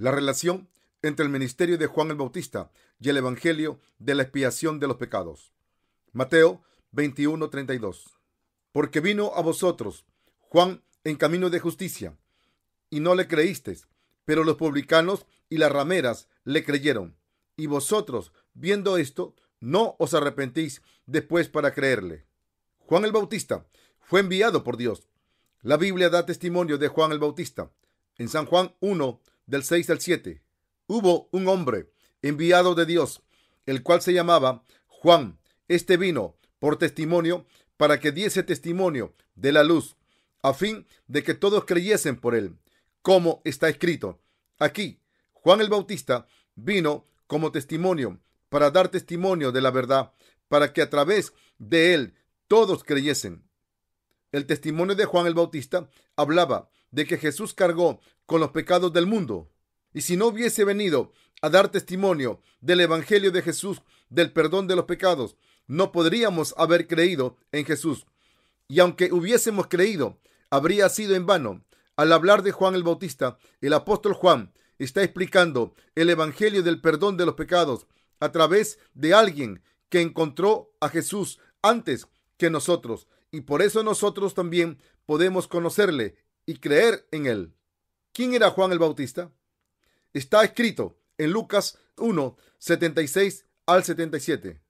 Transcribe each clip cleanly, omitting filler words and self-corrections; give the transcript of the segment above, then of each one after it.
La relación entre el ministerio de Juan el Bautista y el evangelio de la expiación de los pecados. Mateo 21:32. Porque vino a vosotros Juan en camino de justicia, y no le creísteis, pero los publicanos y las rameras le creyeron. Y vosotros, viendo esto, no os arrepentís después para creerle. Juan el Bautista fue enviado por Dios. La Biblia da testimonio de Juan el Bautista. En San Juan 1, del 6 al 7. Hubo un hombre enviado de Dios, el cual se llamaba Juan. Este vino por testimonio para que diese testimonio de la luz, a fin de que todos creyesen por él, como está escrito. Aquí, Juan el Bautista vino como testimonio para dar testimonio de la verdad, para que a través de él todos creyesen. El testimonio de Juan el Bautista hablaba de que Jesús cargó con los pecados del mundo. Y si no hubiese venido a dar testimonio del evangelio de Jesús, del perdón de los pecados, no podríamos haber creído en Jesús. Y aunque hubiésemos creído, habría sido en vano. Al hablar de Juan el Bautista, el apóstol Juan está explicando el evangelio del perdón de los pecados a través de alguien que encontró a Jesús antes que nosotros, y por eso nosotros también podemos conocerle y creer en él. ¿Quién era Juan el Bautista? Está escrito en Lucas 1, 76 al 77.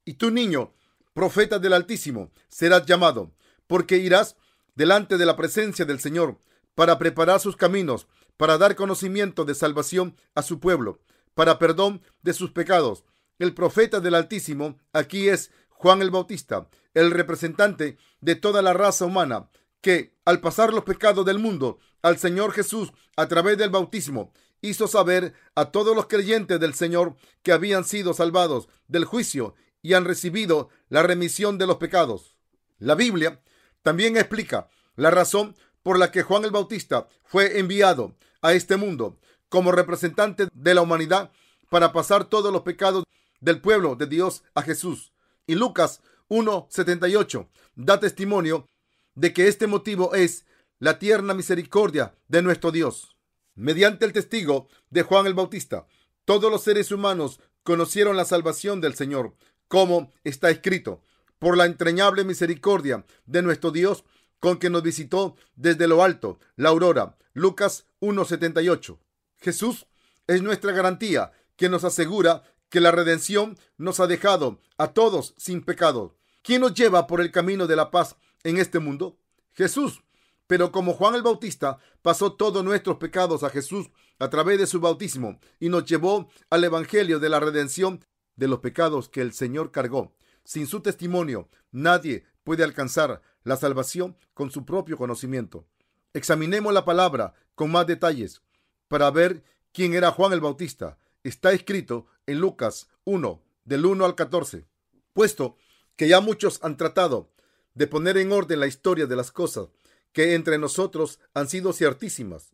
Y tú, niño, profeta del Altísimo, serás llamado, porque irás delante de la presencia del Señor para preparar sus caminos, para dar conocimiento de salvación a su pueblo, para perdón de sus pecados. El profeta del Altísimo aquí es Juan el Bautista, el representante de toda la raza humana, que al pasar los pecados del mundo al Señor Jesús a través del bautismo, hizo saber a todos los creyentes del Señor que habían sido salvados del juicio y han recibido la remisión de los pecados. La Biblia también explica la razón por la que Juan el Bautista fue enviado a este mundo como representante de la humanidad para pasar todos los pecados del pueblo de Dios a Jesús. Y Lucas 1:78 da testimonio de que este motivo es la tierna misericordia de nuestro Dios. Mediante el testigo de Juan el Bautista, todos los seres humanos conocieron la salvación del Señor, como está escrito, por la entrañable misericordia de nuestro Dios, con que nos visitó desde lo alto, la aurora. Lucas 1:78. Jesús es nuestra garantía que nos asegura que la redención nos ha dejado a todos sin pecado. ¿Quién nos lleva por el camino de la paz en este mundo? Jesús. Pero como Juan el Bautista pasó todos nuestros pecados a Jesús a través de su bautismo y nos llevó al evangelio de la redención de los pecados que el Señor cargó. Sin su testimonio, nadie puede alcanzar la salvación con su propio conocimiento. Examinemos la palabra con más detalles para ver quién era Juan el Bautista. Está escrito en Lucas 1, del 1 al 14. Puesto que ya muchos han tratado de poner en orden la historia de las cosas que entre nosotros han sido ciertísimas,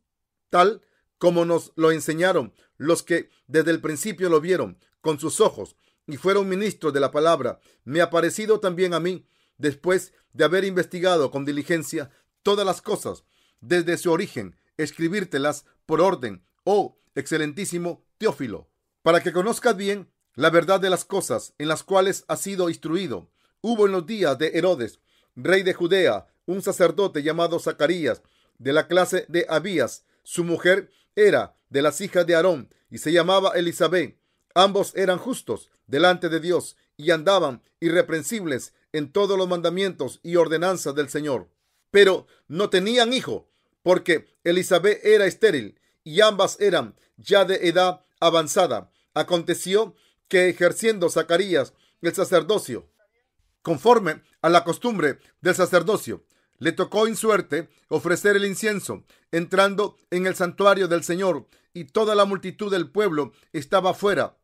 tal como nos lo enseñaron los que desde el principio lo vieron con sus ojos y fueron ministros de la palabra, me ha parecido también a mí, después de haber investigado con diligencia todas las cosas desde su origen, escribírtelas por orden, oh excelentísimo Teófilo, para que conozcas bien la verdad de las cosas en las cuales has sido instruido. Hubo en los días de Herodes, rey de Judea, un sacerdote llamado Zacarías, de la clase de Abías. Su mujer era de las hijas de Aarón y se llamaba Elisabet. Ambos eran justos delante de Dios y andaban irreprensibles en todos los mandamientos y ordenanzas del Señor. Pero no tenían hijo, porque Elisabet era estéril y ambas eran ya de edad avanzada. Aconteció que ejerciendo Zacarías el sacerdocio, conforme a la costumbre del sacerdocio, le tocó en suerte ofrecer el incienso, entrando en el santuario del Señor, y toda la multitud del pueblo estaba afuera,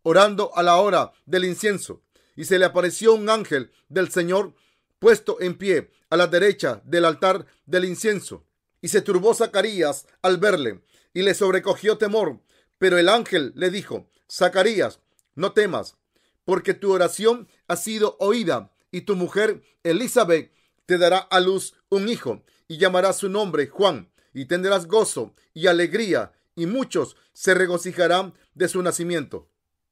orando a la hora del incienso. Y se le apareció un ángel del Señor puesto en pie a la derecha del altar del incienso. Y se turbó Zacarías al verle, y le sobrecogió temor. Pero el ángel le dijo: Zacarías, no temas, porque tu oración ha sido oída, y tu mujer Elisabet te dará a luz un hijo, y llamarás su nombre Juan, y tendrás gozo y alegría, y muchos se regocijarán de su nacimiento.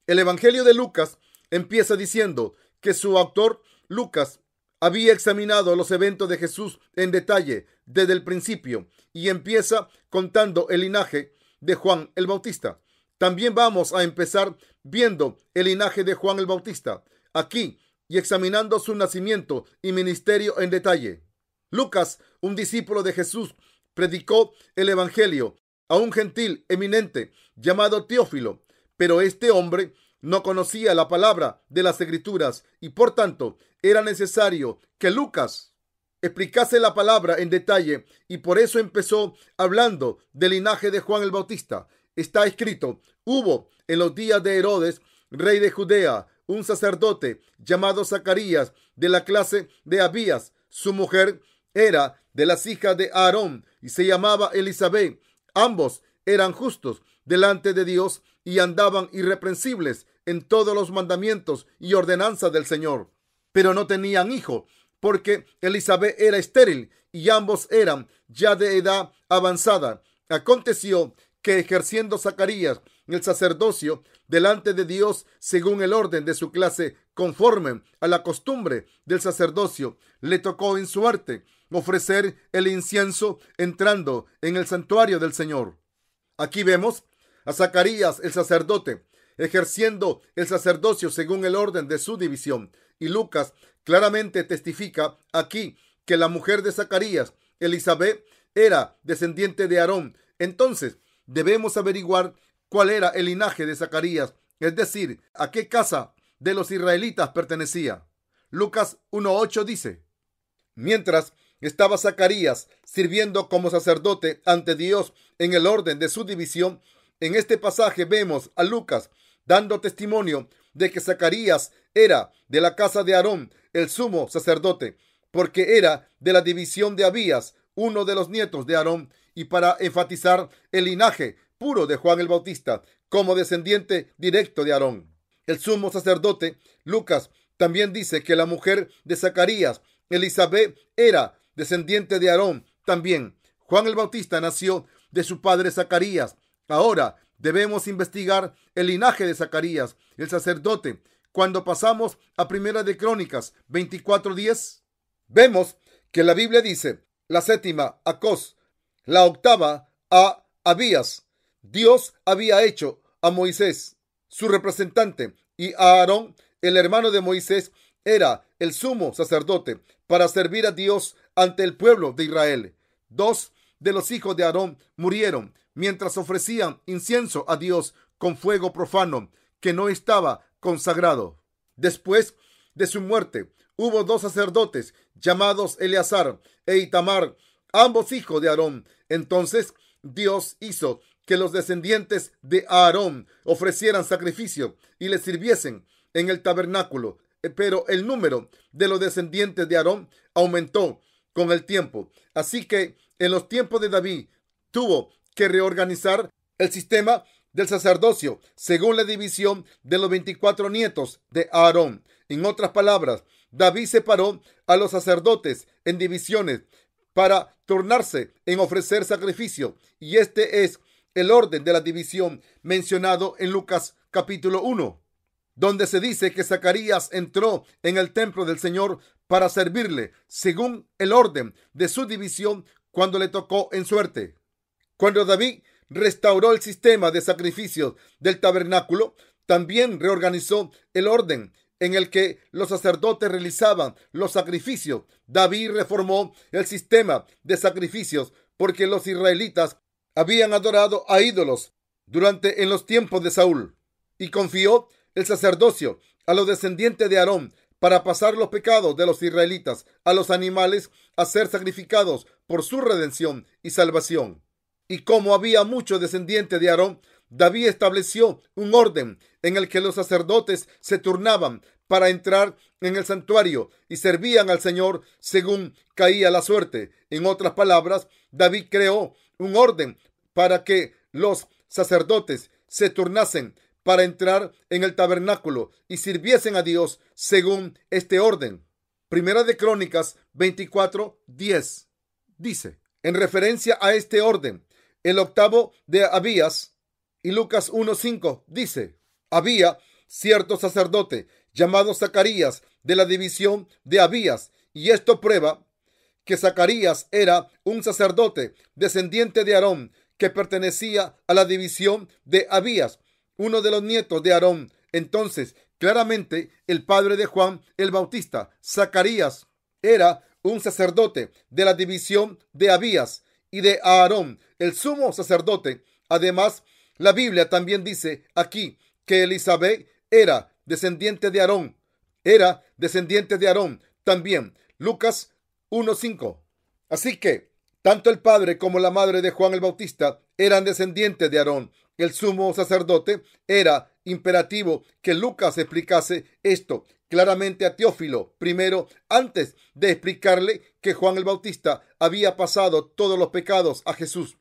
El Evangelio de Lucas empieza diciendo que su autor, Lucas, había examinado los eventos de Jesús en detalle desde el principio y empieza contando el linaje de Juan el Bautista. También vamos a empezar viendo el linaje de Juan el Bautista aquí y examinando su nacimiento y ministerio en detalle. Lucas, un discípulo de Jesús, predicó el Evangelio a un gentil eminente llamado Teófilo, pero este hombre no conocía la palabra de las Escrituras y por tanto era necesario que Lucas explicase la palabra en detalle y por eso empezó hablando del linaje de Juan el Bautista. Está escrito: hubo en los días de Herodes, rey de Judea, un sacerdote llamado Zacarías, de la clase de Abías. Su mujer era de las hijas de Aarón y se llamaba Elisabet. Ambos eran justos delante de Dios y andaban irreprensibles en todos los mandamientos y ordenanzas del Señor. Pero no tenían hijo, porque Elisabet era estéril y ambos eran ya de edad avanzada. Aconteció que ejerciendo Zacarías el sacerdocio delante de Dios según el orden de su clase, conforme a la costumbre del sacerdocio, le tocó en suerte ofrecer el incienso entrando en el santuario del Señor. Aquí vemos a Zacarías el sacerdote ejerciendo el sacerdocio según el orden de su división, y Lucas claramente testifica aquí que la mujer de Zacarías, Elisabet, era descendiente de Aarón. Entonces debemos averiguar cuál era el linaje de Zacarías, es decir, a qué casa de los israelitas pertenecía. Lucas 1:8 dice: mientras estaba Zacarías sirviendo como sacerdote ante Dios en el orden de su división. En este pasaje vemos a Lucas dando testimonio de que Zacarías era de la casa de Aarón, el sumo sacerdote, porque era de la división de Abías, uno de los nietos de Aarón, y para enfatizar el linaje puro de Juan el Bautista como descendiente directo de Aarón, el sumo sacerdote. Lucas también dice que la mujer de Zacarías, Elisabet, era descendiente de Aarón también. Juan el Bautista nació de su padre Zacarías. Ahora debemos investigar el linaje de Zacarías, el sacerdote. Cuando pasamos a Primera de Crónicas 24:10, vemos que la Biblia dice: la séptima a Acos, la octava a Abías. Dios había hecho a Moisés su representante y a Aarón, el hermano de Moisés, era el sumo sacerdote para servir a Dios ante el pueblo de Israel. Dos de los hijos de Aarón murieron mientras ofrecían incienso a Dios con fuego profano que no estaba consagrado. Después de su muerte, hubo dos sacerdotes llamados Eleazar e Itamar, ambos hijos de Aarón. Entonces Dios hizo que los descendientes de Aarón ofrecieran sacrificio y le sirviesen en el tabernáculo. Pero el número de los descendientes de Aarón aumentó con el tiempo. Así que en los tiempos de David tuvo que reorganizar el sistema del sacerdocio según la división de los 24 nietos de Aarón. En otras palabras, David separó a los sacerdotes en divisiones para turnarse en ofrecer sacrificio, y este es el orden de la división mencionado en Lucas capítulo 1, donde se dice que Zacarías entró en el templo del Señor para servirle según el orden de su división cuando le tocó en suerte. Cuando David restauró el sistema de sacrificios del tabernáculo, también reorganizó el orden en el que los sacerdotes realizaban los sacrificios. David reformó el sistema de sacrificios porque los israelitas habían adorado a ídolos en los tiempos de Saúl, y confió el sacerdocio a los descendientes de Aarón para pasar los pecados de los israelitas a los animales a ser sacrificados por su redención y salvación. Y como había muchos descendientes de Aarón, David estableció un orden en el que los sacerdotes se turnaban para entrar en el santuario y servían al Señor según caía la suerte. En otras palabras, David creó un orden para que los sacerdotes se turnasen para entrar en el tabernáculo y sirviesen a Dios según este orden. Primera de Crónicas 24:10 dice, en referencia a este orden, el octavo de Abías. Y Lucas 1:5 dice: había cierto sacerdote llamado Zacarías de la división de Abías, y esto prueba que Zacarías era un sacerdote descendiente de Aarón, que pertenecía a la división de Abías, uno de los nietos de Aarón. Entonces, claramente, el padre de Juan el Bautista, Zacarías, era un sacerdote de la división de Abías y de Aarón, el sumo sacerdote. Además, la Biblia también dice aquí que Elizabeth era descendiente de Aarón. Era descendiente de Aarón también. Lucas 1:5. Así que tanto el padre como la madre de Juan el Bautista eran descendientes de Aarón, el sumo sacerdote. Era imperativo que Lucas explicase esto claramente a Teófilo primero, antes de explicarle que Juan el Bautista había pasado todos los pecados a Jesús.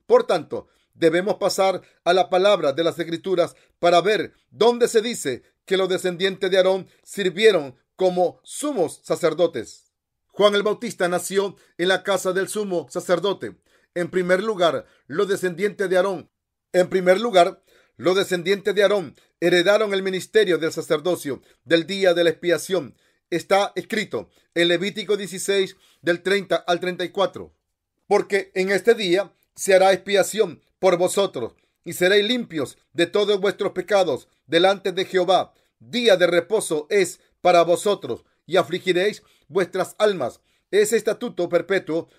Por tanto, debemos pasar a la palabra de las Escrituras para ver dónde se dice que los descendientes de Aarón sirvieron como sumos sacerdotes. Juan el Bautista nació en la casa del sumo sacerdote. En primer lugar, los descendientes de Aarón heredaron el ministerio del sacerdocio del día de la expiación. Está escrito en Levítico 16, del 30 al 34. Porque en este día se hará expiación por vosotros, y seréis limpios de todos vuestros pecados delante de Jehová. Día de reposo es para vosotros, y afligiréis vuestras almas. Ese estatuto perpetuo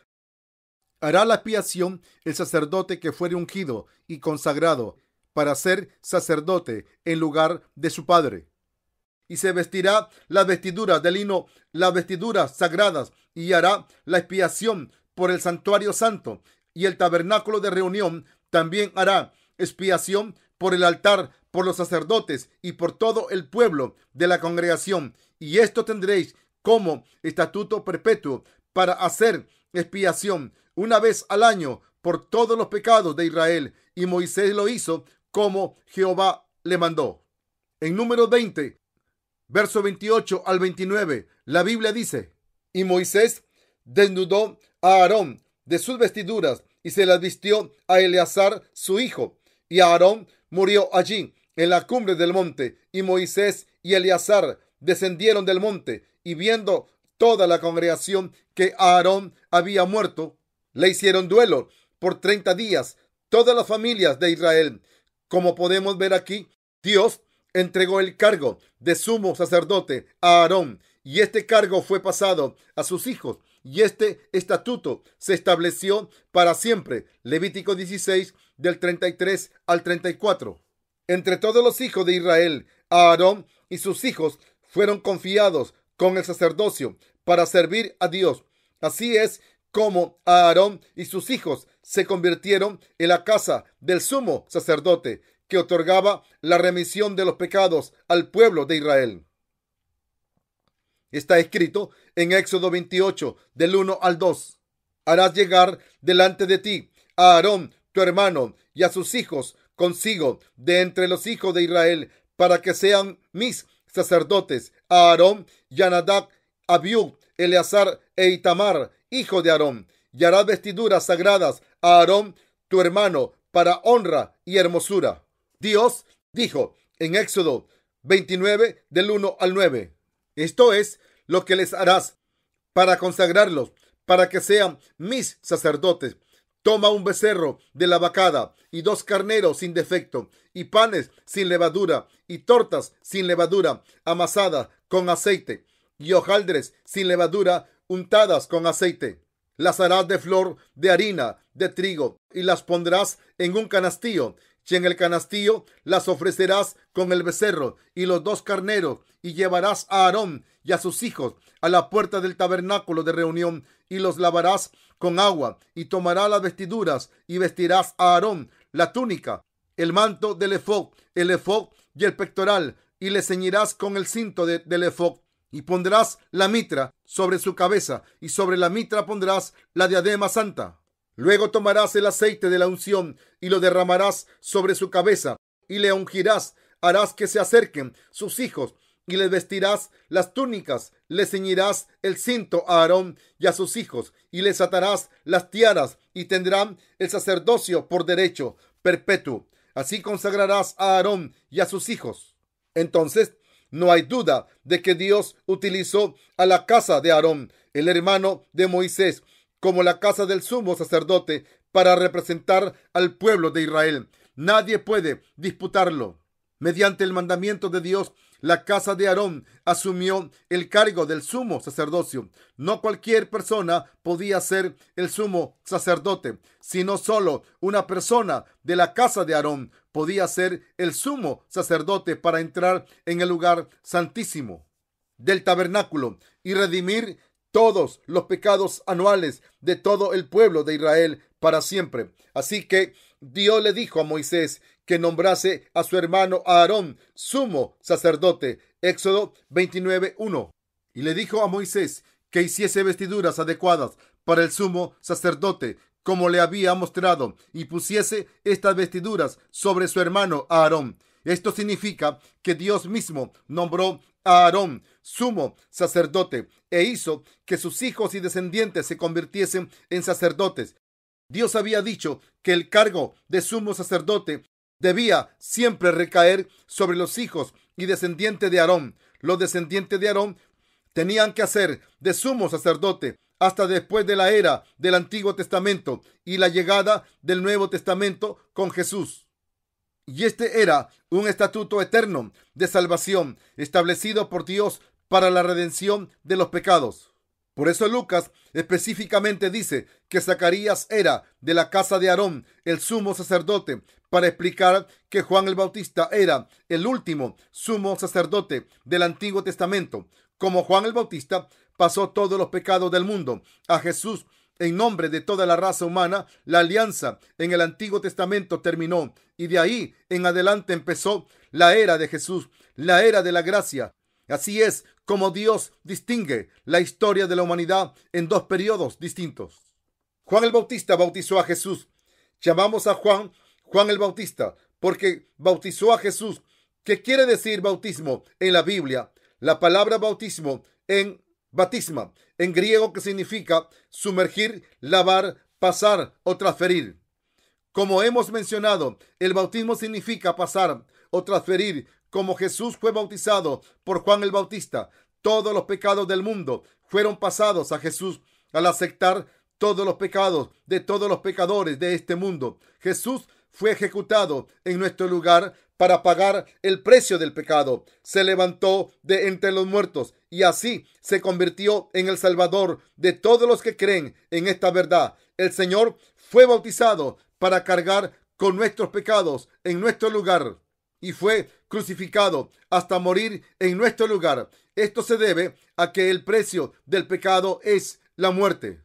hará la expiación el sacerdote que fuere ungido y consagrado para ser sacerdote en lugar de su padre. Y se vestirá las vestiduras de lino, las vestiduras sagradas, y hará la expiación por el santuario santo, y el tabernáculo de reunión. También hará expiación por el altar, por los sacerdotes y por todo el pueblo de la congregación. Y esto tendréis como estatuto perpetuo para hacer expiación una vez al año por todos los pecados de Israel. Y Moisés lo hizo como Jehová le mandó. En Números 20, verso 28 al 29, la Biblia dice: y Moisés desnudó a Aarón de sus vestiduras y se las vistió a Eleazar su hijo. Y Aarón murió allí en la cumbre del monte. Y Moisés y Eleazar descendieron del monte, y viendo toda la congregación que Aarón había muerto, le hicieron duelo por 30 días, todas las familias de Israel. Como podemos ver aquí, Dios entregó el cargo de sumo sacerdote a Aarón, y este cargo fue pasado a sus hijos, y este estatuto se estableció para siempre. Levítico 16, del 33 al 34. Entre todos los hijos de Israel, Aarón y sus hijos fueron confiados con el sacerdocio para servir a Dios. Así es como Aarón y sus hijos se convirtieron en la casa del sumo sacerdote, que otorgaba la remisión de los pecados al pueblo de Israel. Está escrito en Éxodo 28, del 1 al 2. Harás llegar delante de ti a Aarón, tu hermano, y a sus hijos consigo de entre los hijos de Israel, para que sean mis sacerdotes, a Aarón y a Nadab, Abiú, Eleazar e Itamar, hijo de Aarón. Y harás vestiduras sagradas a Aarón, tu hermano, para honra y hermosura. Dios dijo en Éxodo 29, del 1 al 9. Esto es lo que les harás para consagrarlos, para que sean mis sacerdotes. Toma un becerro de la vacada y 2 carneros sin defecto, y panes sin levadura, y tortas sin levadura, amasadas con aceite, y hojaldres sin levadura, untadas con aceite. Las harás de flor de harina de trigo, y las pondrás en un canastillo, y en el canastillo las ofrecerás con el becerro y los 2 carneros, y llevarás a Aarón y a sus hijos a la puerta del tabernáculo de reunión, y los lavarás con agua, y tomarás las vestiduras, y vestirás a Aarón la túnica, el manto del efod, el efod y el pectoral, y le ceñirás con el cinto del efod, y pondrás la mitra sobre su cabeza, y sobre la mitra pondrás la diadema santa. Luego tomarás el aceite de la unción y lo derramarás sobre su cabeza, y le ungirás. Harás que se acerquen sus hijos y les vestirás las túnicas, les ceñirás el cinto a Aarón y a sus hijos, y les atarás las tiaras, y tendrán el sacerdocio por derecho perpetuo. Así consagrarás a Aarón y a sus hijos. Entonces, no hay duda de que Dios utilizó a la casa de Aarón, el hermano de Moisés, como la casa del sumo sacerdote para representar al pueblo de Israel. Nadie puede disputarlo. Mediante el mandamiento de Dios, la casa de Aarón asumió el cargo del sumo sacerdocio. No cualquier persona podía ser el sumo sacerdote, sino solo una persona de la casa de Aarón podía ser el sumo sacerdote para entrar en el lugar santísimo del tabernáculo y redimir todos los pecados anuales de todo el pueblo de Israel para siempre. Así que Dios le dijo a Moisés que nombrase a su hermano Aarón sumo sacerdote. Éxodo 29:1. Y le dijo a Moisés que hiciese vestiduras adecuadas para el sumo sacerdote, como le había mostrado, y pusiese estas vestiduras sobre su hermano Aarón. Esto significa que Dios mismo nombró a Aarón sumo sacerdote e hizo que sus hijos y descendientes se convirtiesen en sacerdotes. Dios había dicho que el cargo de sumo sacerdote debía siempre recaer sobre los hijos y descendientes de Aarón. Los descendientes de Aarón tenían que hacer de sumo sacerdote hasta después de la era del Antiguo Testamento y la llegada del Nuevo Testamento con Jesús. Y este era un estatuto eterno de salvación establecido por Dios para la redención de los pecados. Por eso Lucas específicamente dice que Zacarías era de la casa de Aarón, el sumo sacerdote, para explicar que Juan el Bautista era el último sumo sacerdote del Antiguo Testamento. Como Juan el Bautista pasó todos los pecados del mundo a Jesús en nombre de toda la raza humana, la alianza en el Antiguo Testamento terminó y de ahí en adelante empezó la era de Jesús, la era de la gracia. Así es como Dios distingue la historia de la humanidad en dos periodos distintos. Juan el Bautista bautizó a Jesús. Llamamos a Juan el Bautista porque bautizó a Jesús. ¿Qué quiere decir bautismo en la Biblia? La palabra bautismo en batisma, en griego, que significa sumergir, lavar, pasar o transferir. Como hemos mencionado, el bautismo significa pasar o transferir. Como Jesús fue bautizado por Juan el Bautista, todos los pecados del mundo fueron pasados a Jesús al aceptar todos los pecados de todos los pecadores de este mundo. Jesús fue ejecutado en nuestro lugar para pagar el precio del pecado. Se levantó de entre los muertos y así se convirtió en el Salvador de todos los que creen en esta verdad. El Señor fue bautizado para cargar con nuestros pecados en nuestro lugar y fue crucificado hasta morir en nuestro lugar. Esto se debe a que el precio del pecado es la muerte.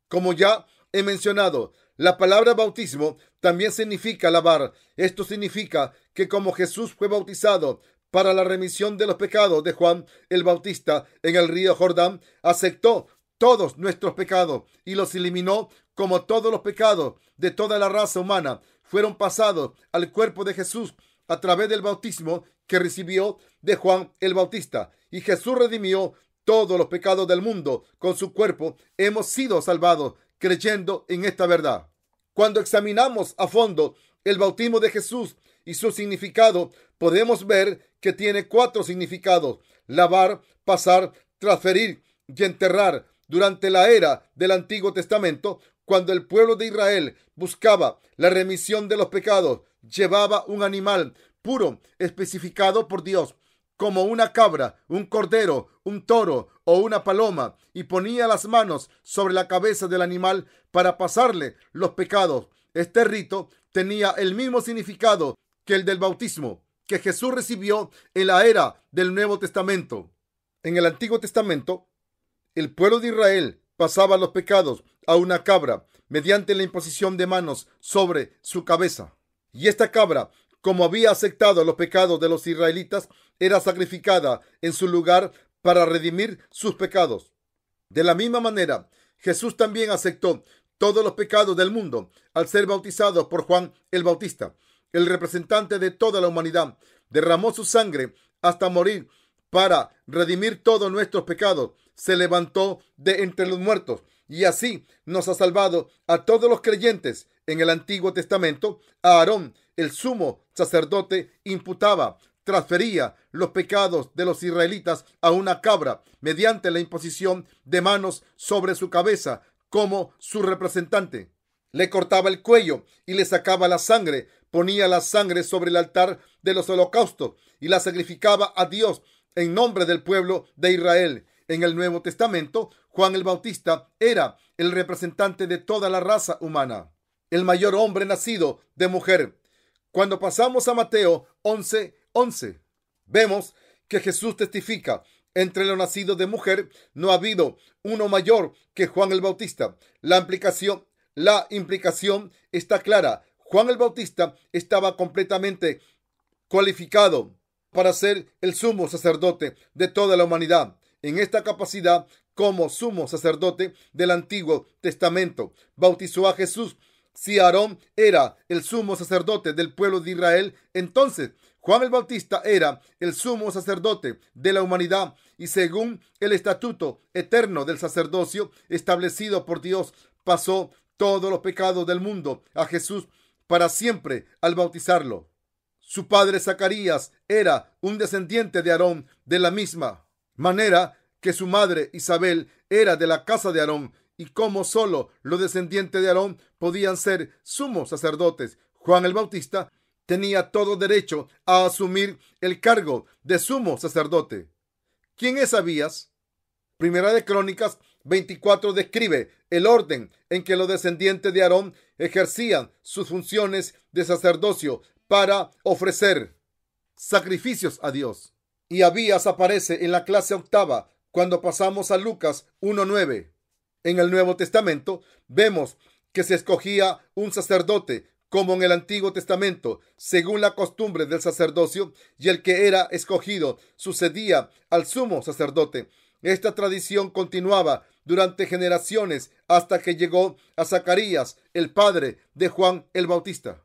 Como ya he mencionado, la palabra bautismo también significa lavar. Esto significa que como Jesús fue bautizado para la remisión de los pecados de Juan el Bautista en el río Jordán, aceptó todos nuestros pecados y los eliminó, como todos los pecados de toda la raza humana fueron pasados al cuerpo de Jesús a través del bautismo que recibió de Juan el Bautista. Y Jesús redimió todos los pecados del mundo con su cuerpo. Hemos sido salvados creyendo en esta verdad. Cuando examinamos a fondo el bautismo de Jesús y su significado, podemos ver que tiene 4 significados: lavar, pasar, transferir y enterrar. Durante la era del Antiguo Testamento, cuando el pueblo de Israel buscaba la remisión de los pecados, llevaba un animal puro especificado por Dios, como una cabra, un cordero, un toro o una paloma, y ponía las manos sobre la cabeza del animal para pasarle los pecados. Este rito tenía el mismo significado que el del bautismo que Jesús recibió en la era del Nuevo Testamento. En el Antiguo Testamento, el pueblo de Israel pasaba los pecados a una cabra mediante la imposición de manos sobre su cabeza. Y esta cabra, como había aceptado los pecados de los israelitas, era sacrificada en su lugar para redimir sus pecados. De la misma manera, Jesús también aceptó todos los pecados del mundo al ser bautizado por Juan el Bautista. El representante de toda la humanidad derramó su sangre hasta morir para redimir todos nuestros pecados, se levantó de entre los muertos y así nos ha salvado a todos los creyentes. En el Antiguo Testamento, a Aarón, el sumo sacerdote, transfería los pecados de los israelitas a una cabra mediante la imposición de manos sobre su cabeza como su representante. Le cortaba el cuello y le sacaba la sangre, ponía la sangre sobre el altar de los holocaustos y la sacrificaba a Dios en nombre del pueblo de Israel. En el Nuevo Testamento, Juan el Bautista era el representante de toda la raza humana, el mayor hombre nacido de mujer. Cuando pasamos a Mateo 11:11, vemos que Jesús testifica: entre los nacidos de mujer no ha habido uno mayor que Juan el Bautista. La implicación está clara. Juan el Bautista estaba completamente cualificado para ser el sumo sacerdote de toda la humanidad. En esta capacidad, como sumo sacerdote del Antiguo Testamento, bautizó a Jesús. Si Aarón era el sumo sacerdote del pueblo de Israel, entonces Juan el Bautista era el sumo sacerdote de la humanidad, y según el estatuto eterno del sacerdocio establecido por Dios, pasó todos los pecados del mundo a Jesús para siempre al bautizarlo. Su padre Zacarías era un descendiente de Aarón de la misma manera que su madre Isabel era de la casa de Aarón, y como solo los descendientes de Aarón podían ser sumos sacerdotes, Juan el Bautista tenía todo derecho a asumir el cargo de sumo sacerdote. ¿Quién es Abías? Primera de Crónicas 24 describe el orden en que los descendientes de Aarón ejercían sus funciones de sacerdocio para ofrecer sacrificios a Dios. Y Abías aparece en la clase octava cuando pasamos a Lucas 1:9. En el Nuevo Testamento vemos que se escogía un sacerdote como en el Antiguo Testamento, según la costumbre del sacerdocio, y el que era escogido sucedía al sumo sacerdote. Esta tradición continuaba durante generaciones hasta que llegó a Zacarías, el padre de Juan el Bautista.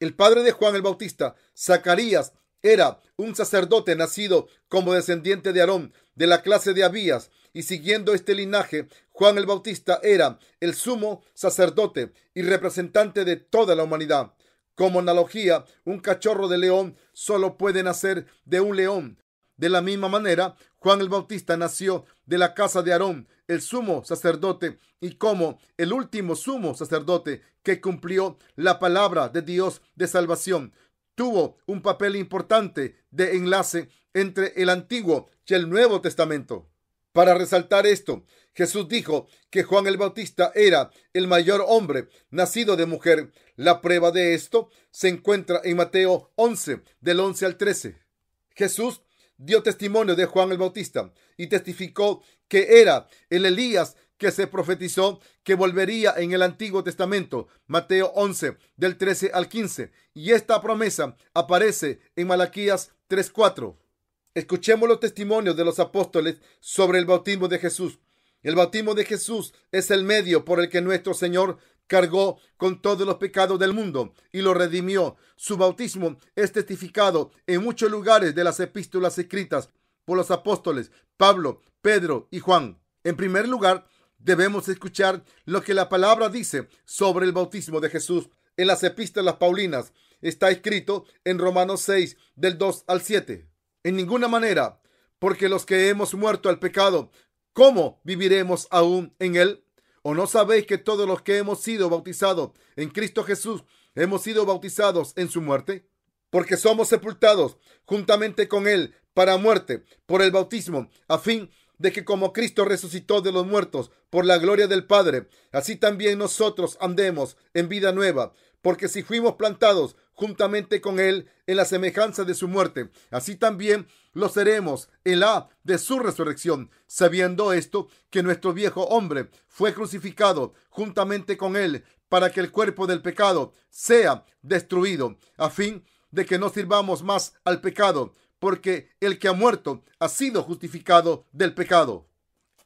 El padre de Juan el Bautista, Zacarías, era un sacerdote nacido como descendiente de Aarón, de la clase de Abías, y siguiendo este linaje, Juan el Bautista era el sumo sacerdote y representante de toda la humanidad. Como analogía, un cachorro de león solo puede nacer de un león. De la misma manera, Juan el Bautista nació de la casa de Aarón, el sumo sacerdote, y como el último sumo sacerdote que cumplió la palabra de Dios de salvación, tuvo un papel importante de enlace entre el Antiguo y el Nuevo Testamento. Para resaltar esto, Jesús dijo que Juan el Bautista era el mayor hombre nacido de mujer. La prueba de esto se encuentra en Mateo 11, del 11 al 13. Jesús dio testimonio de Juan el Bautista y testificó que era el Elías que se profetizó que volvería en el Antiguo Testamento, Mateo 11, del 13 al 15, y esta promesa aparece en Malaquías 3:4. Escuchemos los testimonios de los apóstoles sobre el bautismo de Jesús. El bautismo de Jesús es el medio por el que nuestro Señor cargó con todos los pecados del mundo y lo redimió. Su bautismo es testificado en muchos lugares de las epístolas escritas por los apóstoles Pablo, Pedro y Juan. En primer lugar, debemos escuchar lo que la palabra dice sobre el bautismo de Jesús. En las epístolas paulinas está escrito en Romanos 6, del 2 al 7. En ninguna manera, porque los que hemos muerto al pecado, ¿cómo viviremos aún en él? ¿O no sabéis que todos los que hemos sido bautizados en Cristo Jesús hemos sido bautizados en su muerte? Porque somos sepultados juntamente con él para muerte por el bautismo, a fin de que como Cristo resucitó de los muertos por la gloria del Padre, así también nosotros andemos en vida nueva. Porque si fuimos plantados juntamente con él en la semejanza de su muerte, así también lo seremos en la de su resurrección, sabiendo esto, que nuestro viejo hombre fue crucificado juntamente con él, para que el cuerpo del pecado sea destruido, a fin de que no sirvamos más al pecado, porque el que ha muerto ha sido justificado del pecado.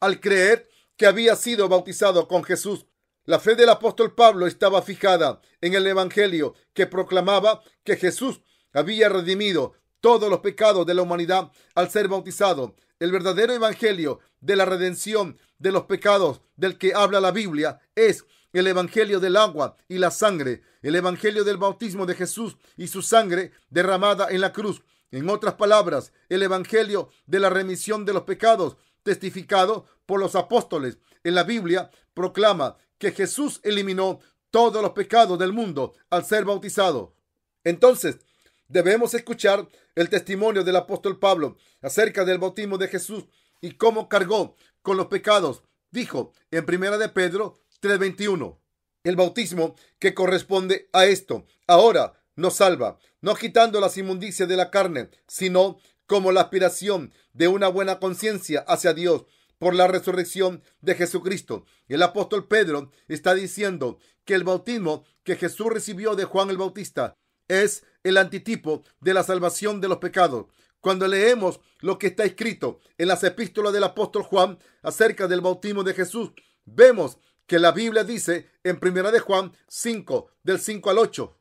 Al creer que había sido bautizado con Jesús, la fe del apóstol Pablo estaba fijada en el evangelio que proclamaba que Jesús había redimido todos los pecados de la humanidad al ser bautizado. El verdadero evangelio de la redención de los pecados del que habla la Biblia es el evangelio del agua y la sangre, el evangelio del bautismo de Jesús y su sangre derramada en la cruz. En otras palabras, el evangelio de la remisión de los pecados testificado por los apóstoles en la Biblia proclama que Jesús eliminó todos los pecados del mundo al ser bautizado. Entonces, debemos escuchar el testimonio del apóstol Pablo acerca del bautismo de Jesús y cómo cargó con los pecados. Dijo en 1 de Pedro 3:21, el bautismo que corresponde a esto ahora nos salva, no quitando las inmundicias de la carne, sino como la aspiración de una buena conciencia hacia Dios por la resurrección de Jesucristo. El apóstol Pedro está diciendo que el bautismo que Jesús recibió de Juan el Bautista es el antitipo de la salvación de los pecados. Cuando leemos lo que está escrito en las epístolas del apóstol Juan acerca del bautismo de Jesús, vemos que la Biblia dice en 1 de Juan 5, del 5 al 8,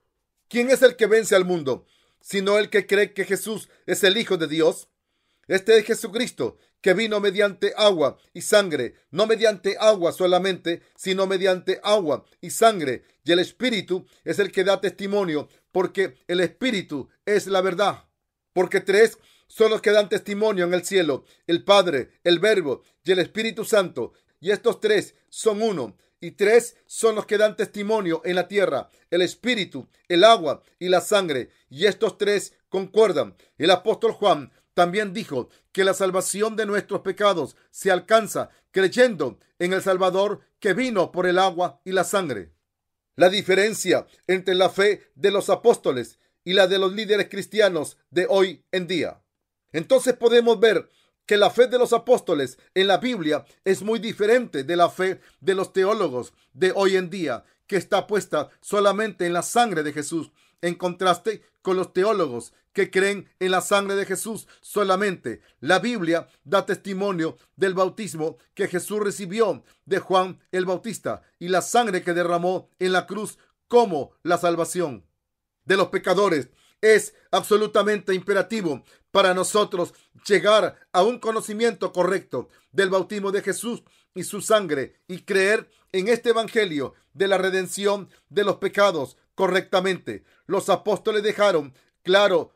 ¿quién es el que vence al mundo, sino el que cree que Jesús es el Hijo de Dios? Este es Jesucristo, que vino mediante agua y sangre, no mediante agua solamente, sino mediante agua y sangre. Y el Espíritu es el que da testimonio, porque el Espíritu es la verdad. Porque tres son los que dan testimonio en el cielo: el Padre, el Verbo y el Espíritu Santo. Y estos tres son uno. Y tres son los que dan testimonio en la tierra: el Espíritu, el agua y la sangre. Y estos tres concuerdan. El apóstol Juan también dijo que la salvación de nuestros pecados se alcanza creyendo en el Salvador que vino por el agua y la sangre. La diferencia entre la fe de los apóstoles y la de los líderes cristianos de hoy en día. Entonces podemos ver que la fe de los apóstoles en la Biblia es muy diferente de la fe de los teólogos de hoy en día, que está puesta solamente en la sangre de Jesús, en contraste con los teólogos que creen en la sangre de Jesús solamente. La Biblia da testimonio del bautismo que Jesús recibió de Juan el Bautista y la sangre que derramó en la cruz como la salvación de los pecadores. Es absolutamente imperativo para nosotros llegar a un conocimiento correcto del bautismo de Jesús y su sangre y creer en este evangelio de la redención de los pecados correctamente. Los apóstoles dejaron claro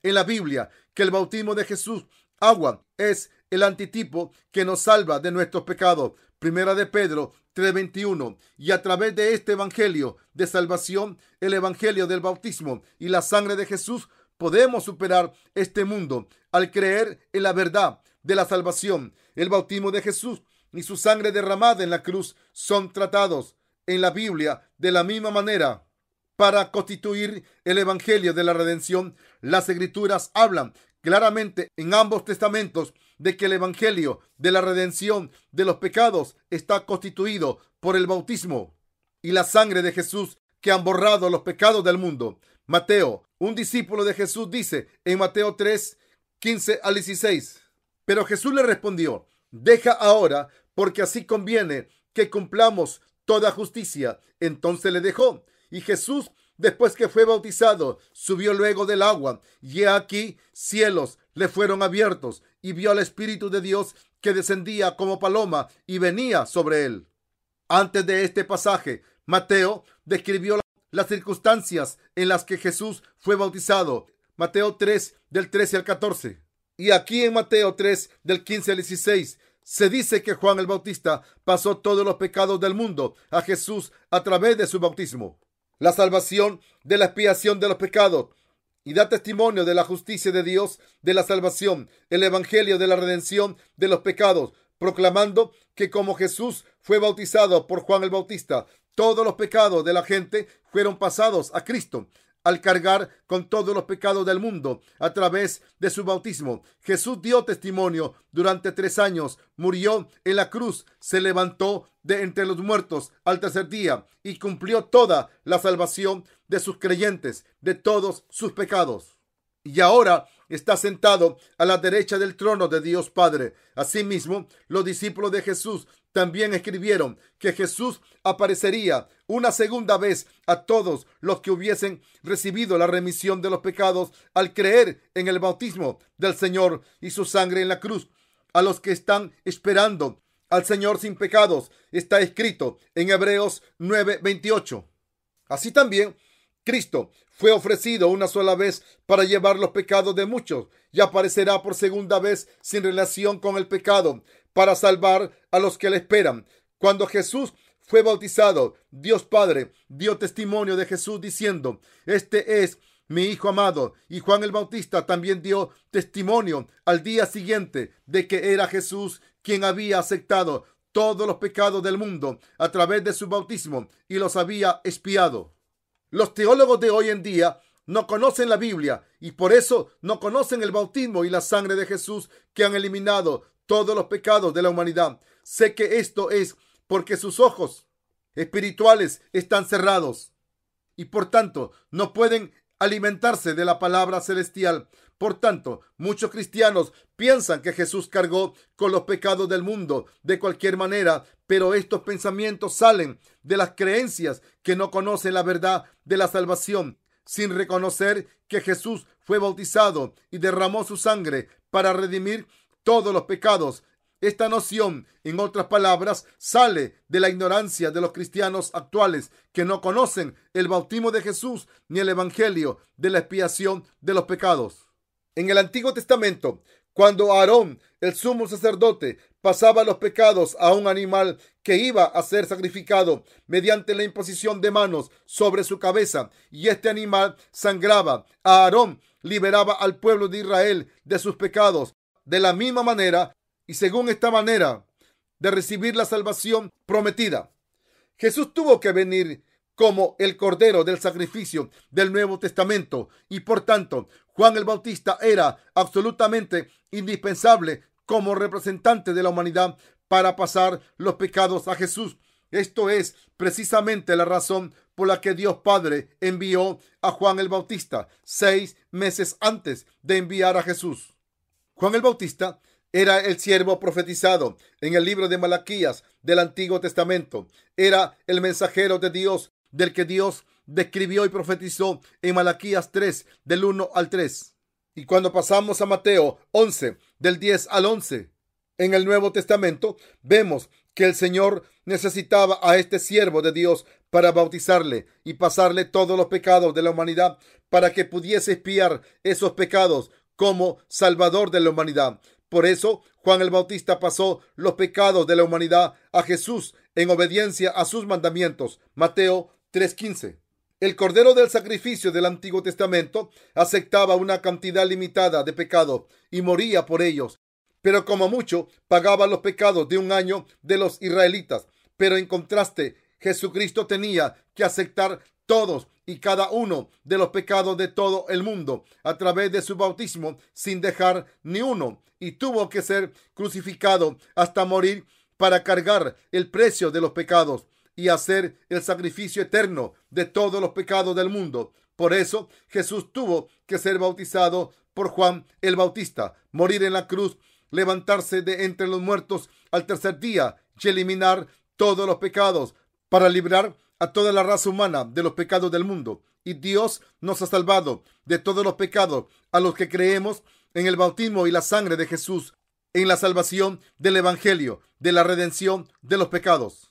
en la Biblia que el bautismo de Jesús, agua, es el antitipo que nos salva de nuestros pecados. 1 de Pedro 3:21. Y a través de este evangelio de salvación, el evangelio del bautismo y la sangre de Jesús, podemos superar este mundo al creer en la verdad de la salvación. El bautismo de Jesús y su sangre derramada en la cruz son tratados en la Biblia de la misma manera. Para constituir el evangelio de la redención, las escrituras hablan claramente en ambos testamentos de que el evangelio de la redención de los pecados está constituido por el bautismo y la sangre de Jesús, que han borrado los pecados del mundo. Mateo, un discípulo de Jesús, dice en Mateo 3, 15 al 16, pero Jesús le respondió: deja ahora, porque así conviene que cumplamos toda justicia. Entonces le dejó. Y Jesús, después que fue bautizado, subió luego del agua, y he aquí cielos le fueron abiertos, y vio al Espíritu de Dios que descendía como paloma y venía sobre él. Antes de este pasaje, Mateo describió las circunstancias en las que Jesús fue bautizado. Mateo 3, del 13 al 14. Y aquí en Mateo 3, del 15 al 16, se dice que Juan el Bautista pasó todos los pecados del mundo a Jesús a través de su bautismo. La salvación de la expiación de los pecados y da testimonio de la justicia de Dios, de la salvación, el evangelio de la redención de los pecados, proclamando que como Jesús fue bautizado por Juan el Bautista, todos los pecados de la gente fueron pasados a Cristo. Al cargar con todos los pecados del mundo a través de su bautismo, Jesús dio testimonio durante 3 años, murió en la cruz, se levantó de entre los muertos al tercer día y cumplió toda la salvación de sus creyentes, de todos sus pecados. Y ahora está sentado a la derecha del trono de Dios Padre. Asimismo, los discípulos de Jesús también escribieron que Jesús aparecería una segunda vez a todos los que hubiesen recibido la remisión de los pecados al creer en el bautismo del Señor y su sangre en la cruz. A los que están esperando al Señor sin pecados, está escrito en Hebreos 9:28. Así también, Cristo fue ofrecido una sola vez para llevar los pecados de muchos y aparecerá por segunda vez sin relación con el pecado para salvar a los que le esperan. Cuando Jesús fue bautizado, Dios Padre dio testimonio de Jesús diciendo: "Este es mi Hijo amado". Y Juan el Bautista también dio testimonio al día siguiente de que era Jesús quien había aceptado todos los pecados del mundo a través de su bautismo y los había expiado. Los teólogos de hoy en día no conocen la Biblia y por eso no conocen el bautismo y la sangre de Jesús que han eliminado todos los pecados de la humanidad. Sé que esto es porque sus ojos espirituales están cerrados y por tanto no pueden alimentarse de la palabra celestial. Por tanto, muchos cristianos piensan que Jesús cargó con los pecados del mundo de cualquier manera, pero estos pensamientos salen de las creencias que no conocen la verdad de la salvación, sin reconocer que Jesús fue bautizado y derramó su sangre para redimir todos los pecados. Esta noción, en otras palabras, sale de la ignorancia de los cristianos actuales que no conocen el bautismo de Jesús ni el evangelio de la expiación de los pecados. En el Antiguo Testamento, cuando Aarón, el sumo sacerdote, pasaba los pecados a un animal que iba a ser sacrificado mediante la imposición de manos sobre su cabeza, y este animal sangraba, Aarón liberaba al pueblo de Israel de sus pecados. De la misma manera, y según esta manera de recibir la salvación prometida, Jesús tuvo que venir como el Cordero del sacrificio del Nuevo Testamento y por tanto Juan el Bautista era absolutamente indispensable como representante de la humanidad para pasar los pecados a Jesús. Esto es precisamente la razón por la que Dios Padre envió a Juan el Bautista 6 meses antes de enviar a Jesús. Juan el Bautista era el siervo profetizado en el libro de Malaquías del Antiguo Testamento. Era el mensajero de Dios del que Dios describió y profetizó en Malaquías 3, del 1 al 3. Y cuando pasamos a Mateo 11, del 10 al 11, en el Nuevo Testamento, vemos que el Señor necesitaba a este siervo de Dios para bautizarle y pasarle todos los pecados de la humanidad para que pudiese expiar esos pecados como Salvador de la humanidad. Por eso, Juan el Bautista pasó los pecados de la humanidad a Jesús en obediencia a sus mandamientos. Mateo 3:15. El Cordero del sacrificio del Antiguo Testamento aceptaba una cantidad limitada de pecados y moría por ellos, pero como mucho pagaba los pecados de un año de los israelitas. Pero en contraste, Jesucristo tenía que aceptar todos y cada uno de los pecados de todo el mundo a través de su bautismo sin dejar ni uno, y tuvo que ser crucificado hasta morir para cargar el precio de los pecados y hacer el sacrificio eterno de todos los pecados del mundo. Por eso Jesús tuvo que ser bautizado por Juan el Bautista, morir en la cruz, levantarse de entre los muertos al tercer día y eliminar todos los pecados para librar a toda la raza humana de los pecados del mundo. Y Dios nos ha salvado de todos los pecados a los que creemos en el bautismo y la sangre de Jesús, en la salvación del evangelio, de la redención de los pecados.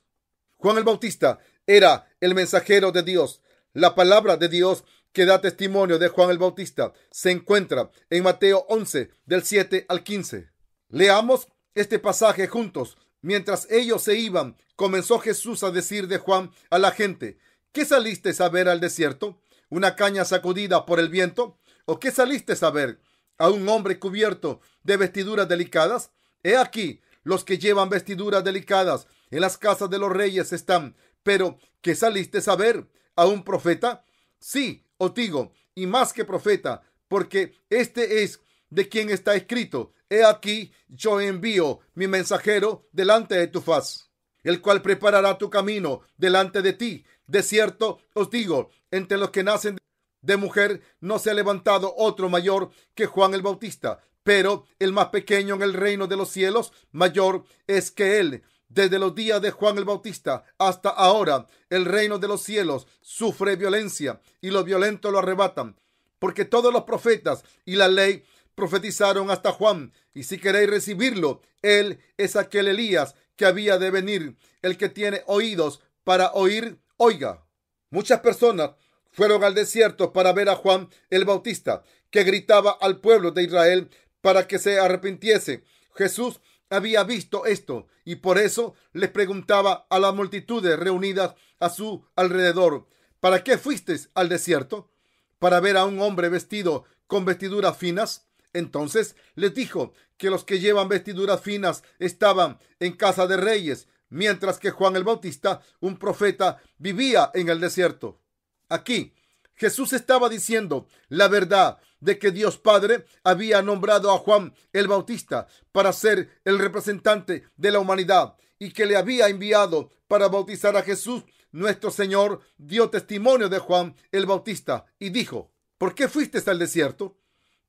Juan el Bautista era el mensajero de Dios. La palabra de Dios que da testimonio de Juan el Bautista se encuentra en Mateo 11, del 7 al 15. Leamos este pasaje juntos. Mientras ellos se iban, comenzó Jesús a decir de Juan a la gente: ¿qué salisteis a ver al desierto? ¿Una caña sacudida por el viento? ¿O qué salisteis a ver? ¿A un hombre cubierto de vestiduras delicadas? He aquí, los que llevan vestiduras delicadas en las casas de los reyes están. Pero, ¿qué salisteis a ver? ¿A un profeta? Sí, os digo, y más que profeta, porque este es de quien está escrito: he aquí, yo envío mi mensajero delante de tu faz, el cual preparará tu camino delante de ti. De cierto os digo, entre los que nacen de mujer no se ha levantado otro mayor que Juan el Bautista, pero el más pequeño en el reino de los cielos mayor es que él. Desde los días de Juan el Bautista hasta ahora, el reino de los cielos sufre violencia y los violentos lo arrebatan, porque todos los profetas y la ley profetizaron hasta Juan, y si queréis recibirlo, él es aquel Elías que había de venir. El que tiene oídos para oír, oiga. Muchas personas fueron al desierto para ver a Juan el Bautista, que gritaba al pueblo de Israel para que se arrepintiese. Jesús había visto esto y por eso les preguntaba a las multitudes reunidas a su alrededor: ¿para qué fuisteis al desierto? ¿Para ver a un hombre vestido con vestiduras finas? Entonces les dijo que los que llevan vestiduras finas estaban en casa de reyes, mientras que Juan el Bautista, un profeta, vivía en el desierto. Aquí Jesús estaba diciendo la verdad de que Dios Padre había nombrado a Juan el Bautista para ser el representante de la humanidad y que le había enviado para bautizar a Jesús. Nuestro Señor dio testimonio de Juan el Bautista y dijo: ¿por qué fuisteis al desierto?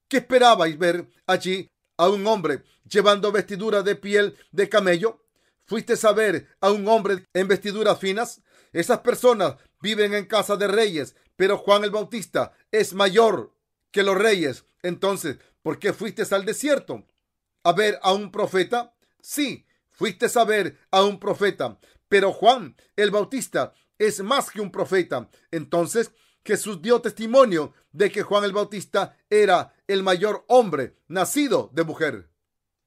¿Qué esperabais ver allí? ¿A un hombre llevando vestiduras de piel de camello? ¿Fuisteis a ver a un hombre en vestiduras finas? Esas personas viven en casa de reyes, pero Juan el Bautista es mayor que los reyes. Entonces, ¿por qué fuisteis al desierto? ¿A ver a un profeta? Sí, fuisteis a ver a un profeta, pero Juan el Bautista es más que un profeta. Entonces, Jesús dio testimonio de que Juan el Bautista era el mayor hombre nacido de mujer.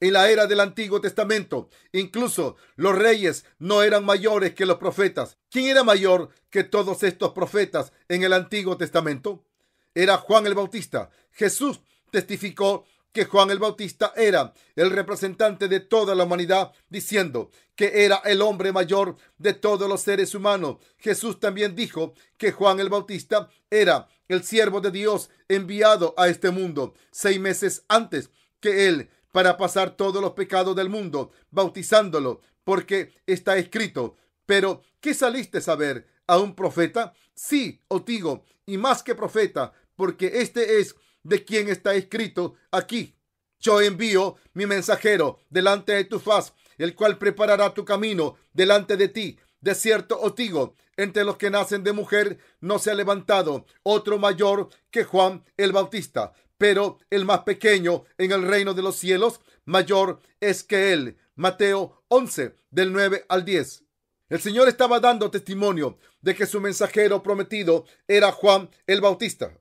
En la era del Antiguo Testamento, incluso los reyes no eran mayores que los profetas. ¿Quién era mayor que todos estos profetas en el Antiguo Testamento? Era Juan el Bautista. Jesús testificó que Juan el Bautista era el representante de toda la humanidad, diciendo que era el hombre mayor de todos los seres humanos. Jesús también dijo que Juan el Bautista era el siervo de Dios enviado a este mundo 6 meses antes que él, para pasar todos los pecados del mundo, bautizándolo, porque está escrito: ¿pero qué saliste a ver? ¿A un profeta? Sí, os digo, y más que profeta, porque este es de quien está escrito aquí: yo envío mi mensajero delante de tu faz, el cual preparará tu camino delante de ti. De cierto os digo, entre los que nacen de mujer no se ha levantado otro mayor que Juan el Bautista, pero el más pequeño en el reino de los cielos mayor es que él. Mateo 11, del 9 al 10. El Señor estaba dando testimonio de que su mensajero prometido era Juan el Bautista.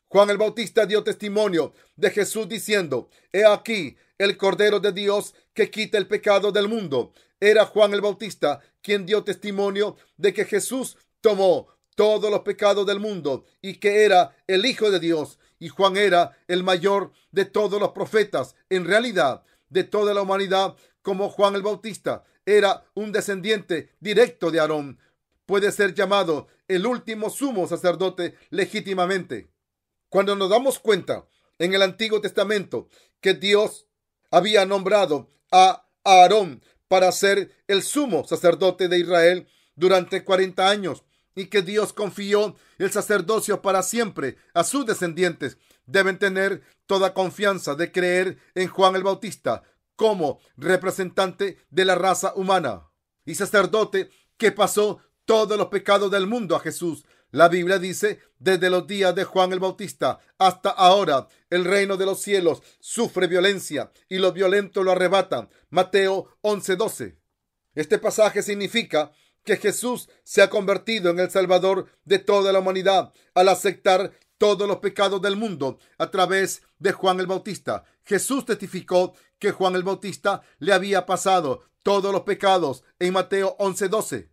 Juan el Bautista dio testimonio de Jesús diciendo: he aquí el Cordero de Dios que quita el pecado del mundo. Era Juan el Bautista quien dio testimonio de que Jesús tomó todos los pecados del mundo y que era el Hijo de Dios. Y Juan era el mayor de todos los profetas. En realidad, de toda la humanidad, como Juan el Bautista era un descendiente directo de Aarón, puede ser llamado el último sumo sacerdote legítimamente. Cuando nos damos cuenta en el Antiguo Testamento que Dios había nombrado a Aarón para ser el sumo sacerdote de Israel durante 40 años y que Dios confió el sacerdocio para siempre a sus descendientes, deben tener toda confianza de creer en Juan el Bautista como representante de la raza humana y sacerdote que pasó todos los pecados del mundo a Jesús. La Biblia dice: desde los días de Juan el Bautista hasta ahora, el reino de los cielos sufre violencia y los violentos lo arrebatan. Mateo 11:12. Este pasaje significa que Jesús se ha convertido en el Salvador de toda la humanidad al aceptar todos los pecados del mundo a través de Juan el Bautista. Jesús testificó que Juan el Bautista le había pasado todos los pecados en Mateo 11:12.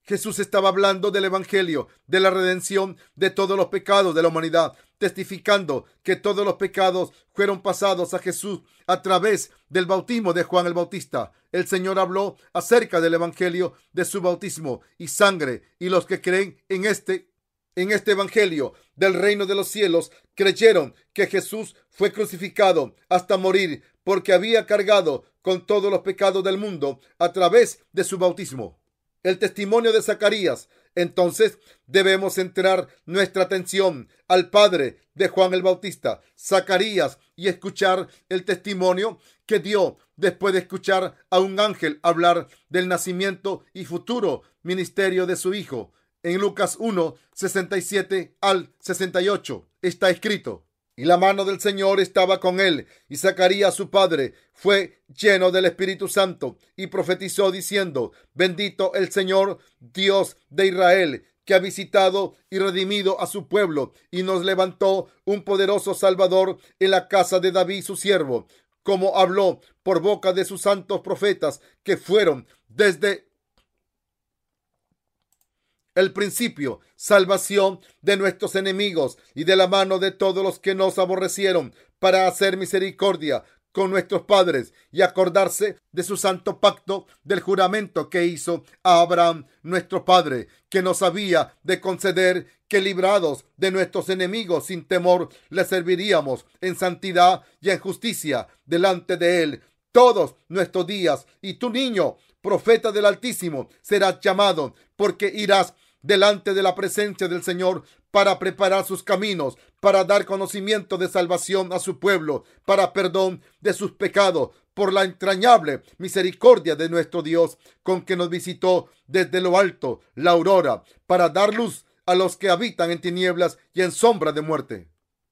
Jesús estaba hablando del Evangelio, de la redención de todos los pecados de la humanidad, testificando que todos los pecados fueron pasados a Jesús a través del bautismo de Juan el Bautista. El Señor habló acerca del Evangelio de su bautismo y sangre, y los que creen en este Evangelio del reino de los cielos creyeron que Jesús fue crucificado hasta morir porque había cargado con todos los pecados del mundo a través de su bautismo. El testimonio de Zacarías Entonces debemos centrar nuestra atención al padre de Juan el Bautista, Zacarías, y escuchar el testimonio que dio después de escuchar a un ángel hablar del nacimiento y futuro ministerio de su hijo. En Lucas 1, 67 al 68 está escrito: y la mano del Señor estaba con él, y Zacarías su padre fue lleno del Espíritu Santo y profetizó diciendo: bendito el Señor, Dios de Israel, que ha visitado y redimido a su pueblo, y nos levantó un poderoso Salvador en la casa de David su siervo, como habló por boca de sus santos profetas que fueron desde el principio, salvación de nuestros enemigos y de la mano de todos los que nos aborrecieron, para hacer misericordia con nuestros padres y acordarse de su santo pacto, del juramento que hizo a Abraham nuestro padre, que nos había de conceder que, librados de nuestros enemigos sin temor, le serviríamos en santidad y en justicia delante de él todos nuestros días. Y tu niño, profeta del Altísimo, serás llamado, porque irás delante de la presencia del Señor para preparar sus caminos, para dar conocimiento de salvación a su pueblo, para perdón de sus pecados, por la entrañable misericordia de nuestro Dios, con que nos visitó desde lo alto la aurora, para dar luz a los que habitan en tinieblas y en sombra de muerte,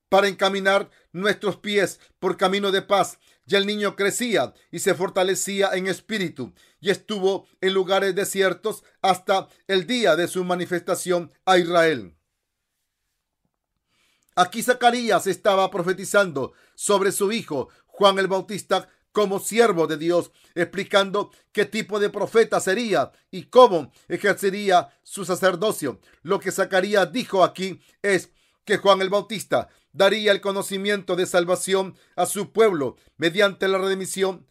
para encaminar nuestros pies por camino de paz. Y el niño crecía y se fortalecía en espíritu, y estuvo en lugares desiertos hasta el día de su manifestación a Israel. Aquí Zacarías estaba profetizando sobre su hijo Juan el Bautista como siervo de Dios, explicando qué tipo de profeta sería y cómo ejercería su sacerdocio. Lo que Zacarías dijo aquí es que Juan el Bautista daría el conocimiento de salvación a su pueblo mediante la remisión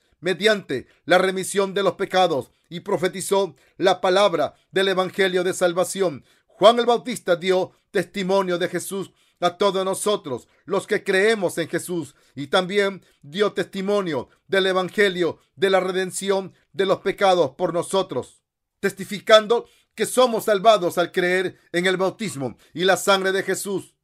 de los pecados, y profetizó la palabra del evangelio de salvación. Juan el Bautista dio testimonio de Jesús a todos nosotros, los que creemos en Jesús, y también dio testimonio del evangelio de la redención de los pecados por nosotros, testificando que somos salvados al creer en el bautismo y la sangre de Jesús.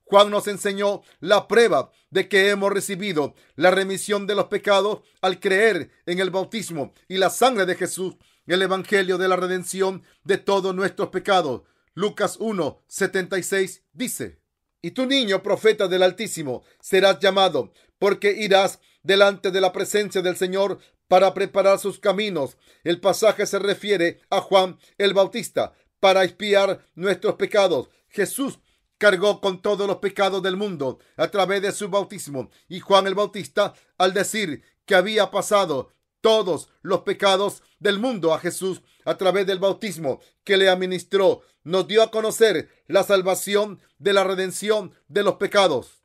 Juan nos enseñó la prueba de que hemos recibido la remisión de los pecados al creer en el bautismo y la sangre de Jesús, el evangelio de la redención de todos nuestros pecados. Lucas 1, 76 dice: y tu niño, profeta del Altísimo, serás llamado, porque irás delante de la presencia del Señor para preparar sus caminos. El pasaje se refiere a Juan el Bautista para expiar nuestros pecados. Jesús cargó con todos los pecados del mundo a través de su bautismo, y Juan el Bautista, al decir que había pasado todos los pecados del mundo a Jesús a través del bautismo que le administró, nos dio a conocer la salvación de la redención de los pecados.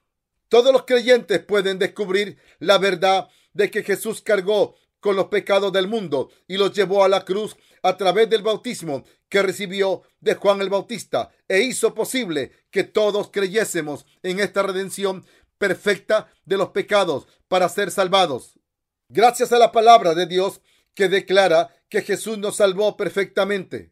Todos los creyentes pueden descubrir la verdad de que Jesús cargó con los pecados del mundo y los llevó a la cruz a través del bautismo que recibió de Juan el Bautista, e hizo posible que todos creyésemos en esta redención perfecta de los pecados para ser salvados. Gracias a la palabra de Dios que declara que Jesús nos salvó perfectamente,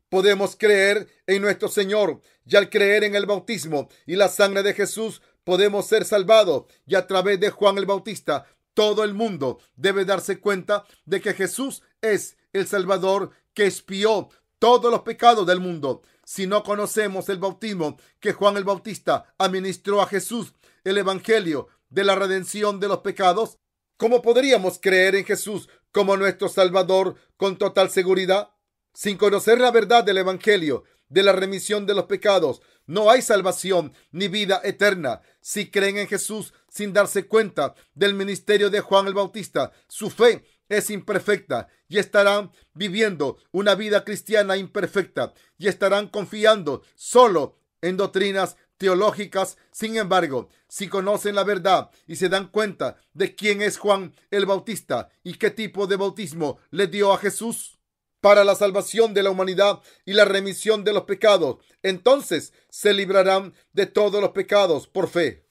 podemos creer en nuestro Señor, y al creer en el bautismo y la sangre de Jesús podemos ser salvados. Y a través de Juan el Bautista, todo el mundo debe darse cuenta de que Jesús es el Salvador que expió todos los pecados del mundo. Si no conocemos el bautismo que Juan el Bautista administró a Jesús, el evangelio de la redención de los pecados, ¿cómo podríamos creer en Jesús como nuestro Salvador con total seguridad? Sin conocer la verdad del evangelio de la remisión de los pecados, no hay salvación ni vida eterna. Si creen en Jesús sin darse cuenta del ministerio de Juan el Bautista, su fe es imperfecta y estarán viviendo una vida cristiana imperfecta y estarán confiando solo en doctrinas teológicas. Sin embargo, si conocen la verdad y se dan cuenta de quién es Juan el Bautista y qué tipo de bautismo le dio a Jesús para la salvación de la humanidad y la remisión de los pecados, entonces se librarán de todos los pecados por fe.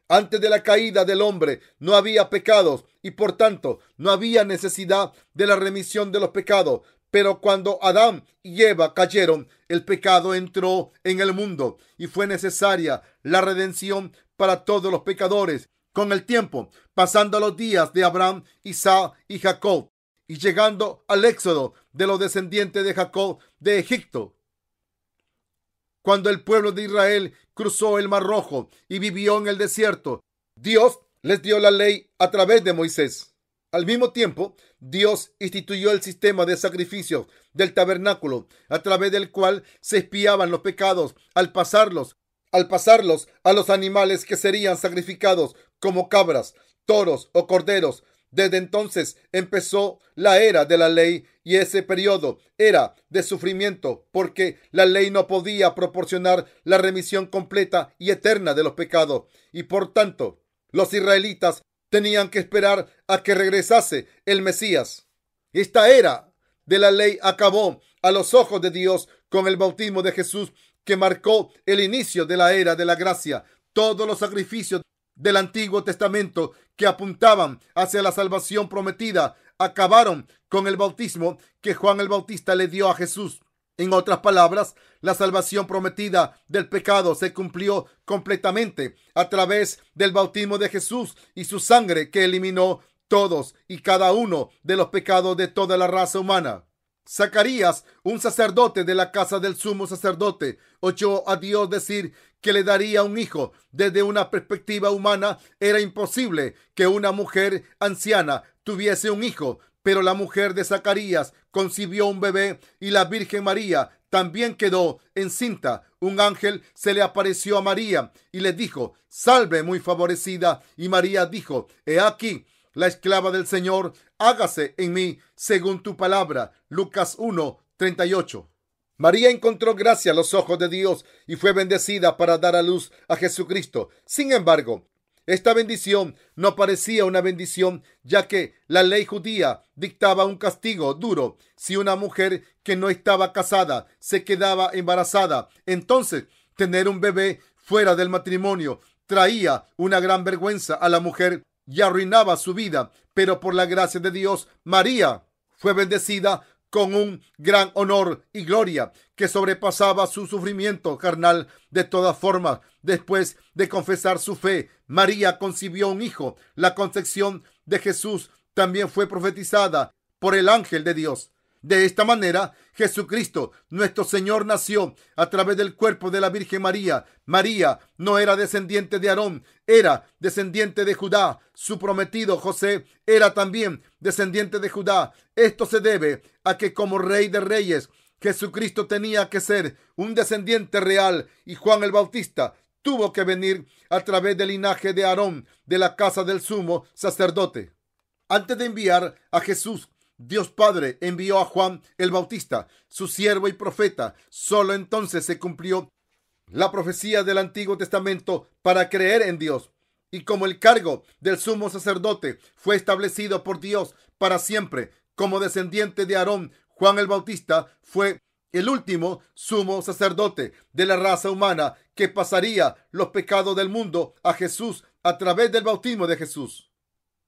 Antes de la caída del hombre no había pecados y por tanto no había necesidad de la remisión de los pecados. Pero cuando Adán y Eva cayeron, el pecado entró en el mundo y fue necesaria la redención para todos los pecadores. Con el tiempo, pasando los días de Abraham, Isaac y Jacob, y llegando al éxodo de los descendientes de Jacob de Egipto, cuando el pueblo de Israel cruzó el Mar Rojo y vivió en el desierto, Dios les dio la ley a través de Moisés. Al mismo tiempo, Dios instituyó el sistema de sacrificios del tabernáculo, a través del cual se expiaban los pecados al pasarlos a los animales que serían sacrificados como cabras, toros o corderos. Desde entonces empezó la era de la ley, y ese periodo era de sufrimiento, porque la ley no podía proporcionar la remisión completa y eterna de los pecados, y por tanto los israelitas tenían que esperar a que regresase el Mesías. Esta era de la ley acabó a los ojos de Dios con el bautismo de Jesús, que marcó el inicio de la era de la gracia. Todos los sacrificios del Antiguo Testamento que apuntaban hacia la salvación prometida acabaron con el bautismo que Juan el Bautista le dio a Jesús. En otras palabras, la salvación prometida del pecado se cumplió completamente a través del bautismo de Jesús y su sangre, que eliminó todos y cada uno de los pecados de toda la raza humana. Zacarías, un sacerdote de la casa del sumo sacerdote, oyó a Dios decir que le daría un hijo. Desde una perspectiva humana, era imposible que una mujer anciana tuviese un hijo, pero la mujer de Zacarías concibió un bebé y la Virgen María también quedó encinta. Un ángel se le apareció a María y le dijo: salve, muy favorecida. Y María dijo: he aquí la esclava del Señor, hágase en mí según tu palabra. Lucas 1:38. María encontró gracia a los ojos de Dios y fue bendecida para dar a luz a Jesucristo. Sin embargo, esta bendición no parecía una bendición, ya que la ley judía dictaba un castigo duro si una mujer que no estaba casada se quedaba embarazada. Entonces, tener un bebé fuera del matrimonio traía una gran vergüenza a la mujer y arruinaba su vida. Pero por la gracia de Dios, María fue bendecida con un gran honor y gloria que sobrepasaba su sufrimiento carnal. De todas formas, después de confesar su fe, María concibió un hijo. La concepción de Jesús también fue profetizada por el ángel de Dios. De esta manera, Jesucristo, nuestro Señor, nació a través del cuerpo de la Virgen María. María no era descendiente de Aarón, era descendiente de Judá. Su prometido José era también descendiente de Judá. Esto se debe a que, como Rey de Reyes, Jesucristo tenía que ser un descendiente real, y Juan el Bautista tuvo que venir a través del linaje de Aarón, de la casa del sumo sacerdote. Antes de enviar a Jesús, Dios Padre envió a Juan el Bautista, su siervo y profeta. Solo entonces se cumplió la profecía del Antiguo Testamento para creer en Dios. Y como el cargo del sumo sacerdote fue establecido por Dios para siempre como descendiente de Aarón, Juan el Bautista fue el último sumo sacerdote de la raza humana que pasaría los pecados del mundo a Jesús a través del bautismo de Jesús.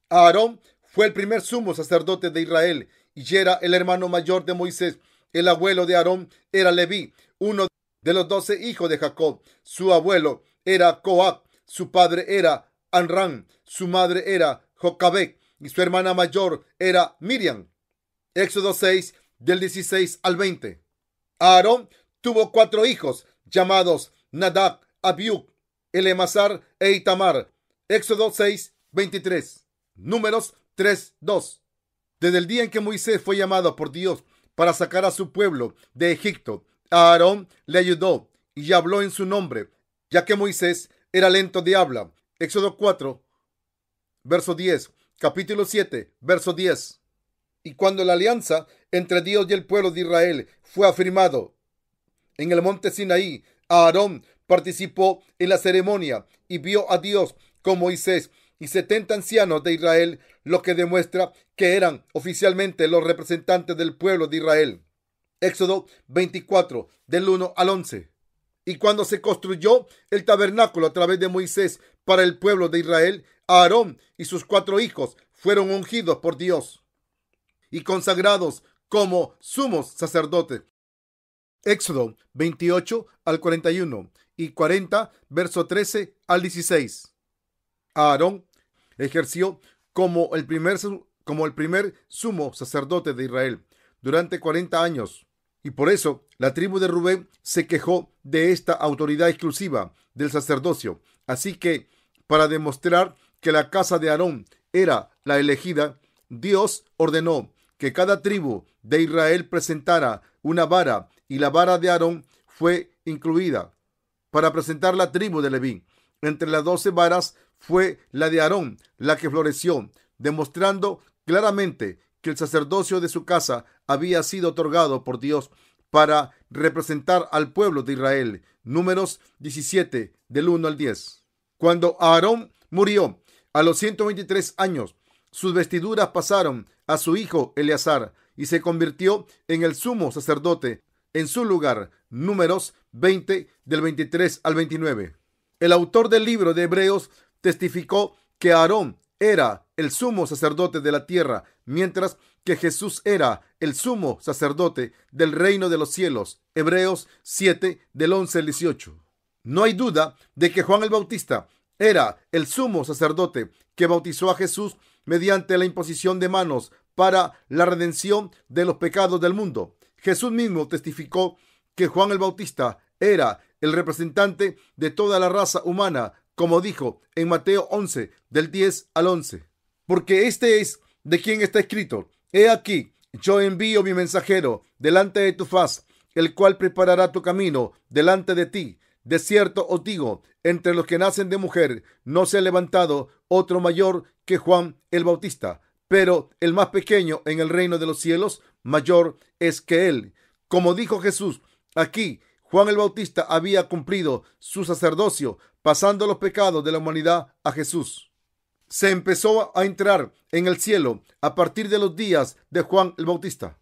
Aarón fue el primer sumo sacerdote de Israel y era el hermano mayor de Moisés. El abuelo de Aarón era Leví, uno de los 12 hijos de Jacob. Su abuelo era Coat, su padre era Amram, su madre era Jocabed y su hermana mayor era Miriam. Éxodo 6, del 16 al 20. Aarón tuvo 4 hijos llamados Nadab, Abiú, Eleazar e Itamar. Éxodo 6, 23. Números 3:2. Desde el día en que Moisés fue llamado por Dios para sacar a su pueblo de Egipto, Aarón le ayudó y habló en su nombre, ya que Moisés era lento de habla. Éxodo 4, verso 10. Capítulo 7, verso 10. Y cuando la alianza entre Dios y el pueblo de Israel fue afirmado en el monte Sinaí, Aarón participó en la ceremonia y vio a Dios con Moisés y 70 ancianos de Israel, lo que demuestra que eran oficialmente los representantes del pueblo de Israel. Éxodo 24, del 1 al 11. Y cuando se construyó el tabernáculo a través de Moisés para el pueblo de Israel, Aarón y sus 4 hijos fueron ungidos por Dios y consagrados como sumos sacerdotes. Éxodo 28 al 41 y 40, verso 13 al 16. Aarón ejerció como el primer sumo sacerdote de Israel durante 40 años. Y por eso la tribu de Rubén se quejó de esta autoridad exclusiva del sacerdocio. Así que, para demostrar que la casa de Aarón era la elegida, Dios ordenó que cada tribu de Israel presentara una vara, y la vara de Aarón fue incluida para presentar la tribu de Leví. Entre las 12 varas fue la de Aarón la que floreció, demostrando claramente que el sacerdocio de su casa había sido otorgado por Dios para representar al pueblo de Israel. Números 17, del 1 al 10. Cuando Aarón murió a los 123 años, sus vestiduras pasaron a su hijo Eleazar y se convirtió en el sumo sacerdote en su lugar. Números 20, del 23 al 29. El autor del libro de Hebreos testificó que Aarón era el sumo sacerdote de la tierra, mientras que Jesús era el sumo sacerdote del reino de los cielos. Hebreos 7, del 11 al 18. No hay duda de que Juan el Bautista era el sumo sacerdote que bautizó a Jesús mediante la imposición de manos para la redención de los pecados del mundo. Jesús mismo testificó que Juan el Bautista era el representante de toda la raza humana, como dijo en Mateo 11, del 10 al 11. Porque este es de quien está escrito: He aquí, yo envío mi mensajero delante de tu faz, el cual preparará tu camino delante de ti. De cierto os digo, entre los que nacen de mujer no se ha levantado otro mayor que Juan el Bautista, pero el más pequeño en el reino de los cielos mayor es que él. Como dijo Jesús, aquí Juan el Bautista había cumplido su sacerdocio, pasando los pecados de la humanidad a Jesús. Se empezó a entrar en el cielo a partir de los días de Juan el Bautista.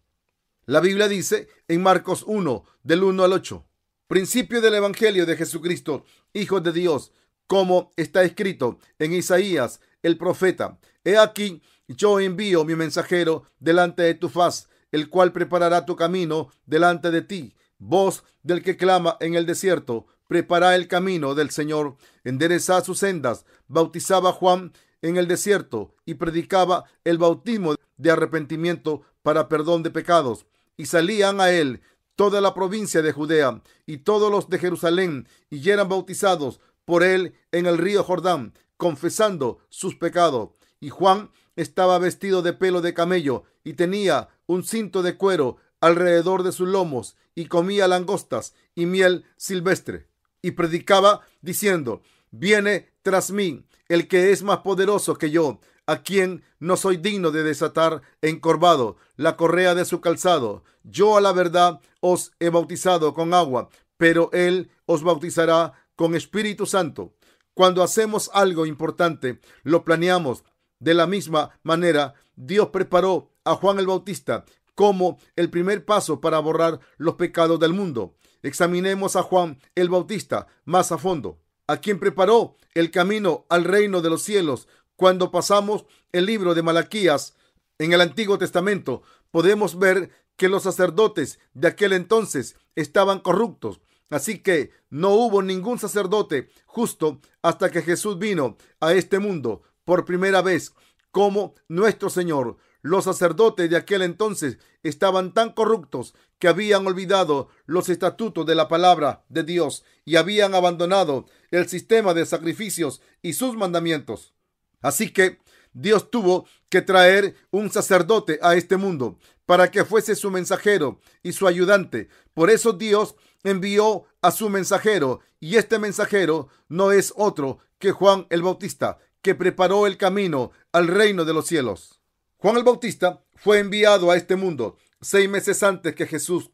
La Biblia dice en Marcos 1, del 1 al 8. Principio del Evangelio de Jesucristo, Hijo de Dios, como está escrito en Isaías, el profeta: He aquí, yo envío mi mensajero delante de tu faz, el cual preparará tu camino delante de ti. Voz del que clama en el desierto: prepara el camino del Señor, enderezad sus sendas. Bautizaba Juan en el desierto y predicaba el bautismo de arrepentimiento para perdón de pecados. Y salían a él toda la provincia de Judea y todos los de Jerusalén, y eran bautizados por él en el río Jordán, confesando sus pecados. Y Juan estaba vestido de pelo de camello y tenía un cinto de cuero alrededor de sus lomos, y comía langostas y miel silvestre. Y predicaba diciendo: Viene tras mí el que es más poderoso que yo, a quien no soy digno de desatar encorvado la correa de su calzado. Yo a la verdad os he bautizado con agua, pero él os bautizará con Espíritu Santo. Cuando hacemos algo importante, lo planeamos. De la misma manera, Dios preparó a Juan el Bautista como el primer paso para borrar los pecados del mundo. Examinemos a Juan el Bautista más a fondo, a quien preparó el camino al reino de los cielos. Cuando pasamos el libro de Malaquías en el Antiguo Testamento, podemos ver que los sacerdotes de aquel entonces estaban corruptos. Así que no hubo ningún sacerdote justo hasta que Jesús vino a este mundo por primera vez como nuestro Señor. Los sacerdotes de aquel entonces estaban tan corruptos que habían olvidado los estatutos de la palabra de Dios y habían abandonado el sistema de sacrificios y sus mandamientos. Así que Dios tuvo que traer un sacerdote a este mundo para que fuese su mensajero y su ayudante. Por eso Dios envió a su mensajero, y este mensajero no es otro que Juan el Bautista, que preparó el camino al reino de los cielos. Juan el Bautista fue enviado a este mundo 6 meses antes que Jesús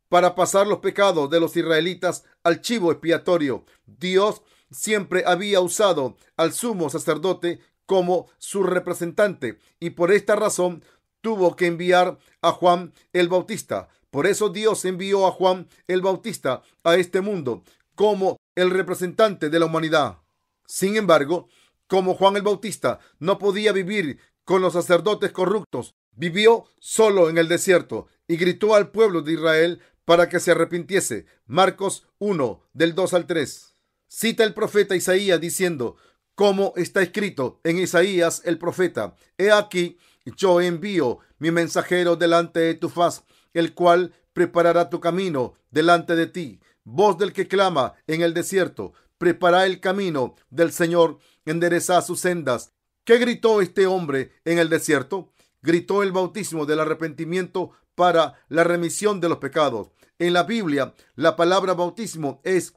para pasar los pecados de los israelitas al chivo expiatorio. Dios siempre había usado al sumo sacerdote como su representante, y por esta razón tuvo que enviar a Juan el Bautista. Por eso Dios envió a Juan el Bautista a este mundo como el representante de la humanidad. Sin embargo, como Juan el Bautista no podía vivir con los sacerdotes corruptos, vivió solo en el desierto y gritó al pueblo de Israel para que se arrepintiese. Marcos 1, del 2 al 3. Cita el profeta Isaías diciendo, como está escrito en Isaías el profeta: He aquí, yo envío mi mensajero delante de tu faz, el cual preparará tu camino delante de ti. Voz del que clama en el desierto: prepara el camino del Señor, enderezad sus sendas. ¿Qué gritó este hombre en el desierto? Gritó el bautismo del arrepentimiento para la remisión de los pecados. En la Biblia, la palabra bautismo es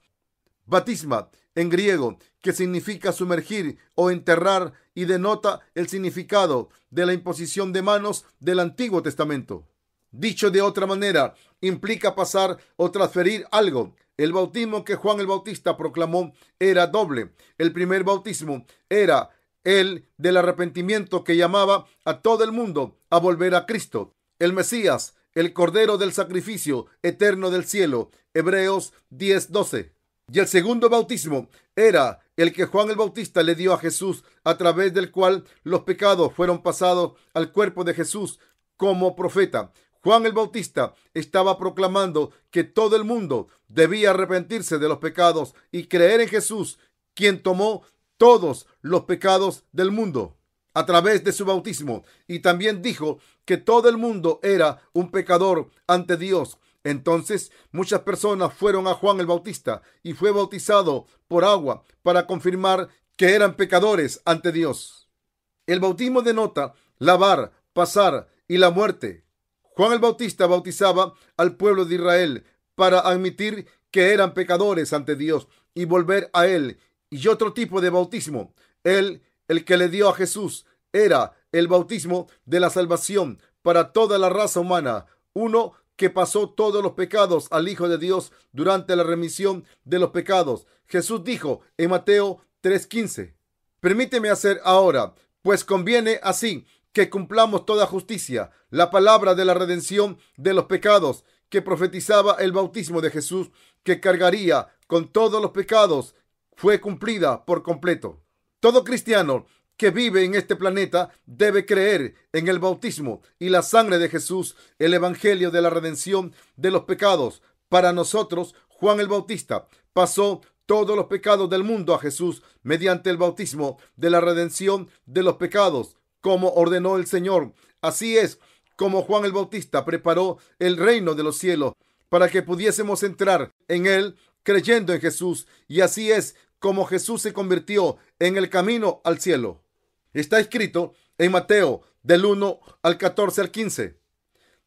batisma en griego, que significa sumergir o enterrar, y denota el significado de la imposición de manos del Antiguo Testamento. Dicho de otra manera, implica pasar o transferir algo. El bautismo que Juan el Bautista proclamó era doble. El primer bautismo era el del arrepentimiento, que llamaba a todo el mundo a volver a Cristo, el Mesías, el Cordero del sacrificio eterno del cielo. Hebreos 10:12. Y el segundo bautismo era el que Juan el Bautista le dio a Jesús, a través del cual los pecados fueron pasados al cuerpo de Jesús como profeta. Juan el Bautista estaba proclamando que todo el mundo debía arrepentirse de los pecados y creer en Jesús, quien tomó todos los pecados del mundo a través de su bautismo. Y también dijo que todo el mundo era un pecador ante Dios. Entonces muchas personas fueron a Juan el Bautista y fue bautizado por agua para confirmar que eran pecadores ante Dios. El bautismo denota lavar, pasar y la muerte. Juan el Bautista bautizaba al pueblo de Israel para admitir que eran pecadores ante Dios y volver a Él. Y otro tipo de bautismo, el que le dio a Jesús, era el bautismo de la salvación para toda la raza humana. Uno que pasó todos los pecados al Hijo de Dios durante la remisión de los pecados. Jesús dijo en Mateo 3:15, permíteme hacer ahora, pues conviene así que cumplamos toda justicia. La palabra de la redención de los pecados que profetizaba el bautismo de Jesús, que cargaría con todos los pecados, fue cumplida por completo. Todo cristiano que vive en este planeta debe creer en el bautismo y la sangre de Jesús, el evangelio de la redención de los pecados. Para nosotros, Juan el Bautista pasó todos los pecados del mundo a Jesús mediante el bautismo de la redención de los pecados, como ordenó el Señor. Así es como Juan el Bautista preparó el reino de los cielos para que pudiésemos entrar en él creyendo en Jesús, y así es como Jesús se convirtió en el camino al cielo. Está escrito en Mateo del 1 al 14 al 15.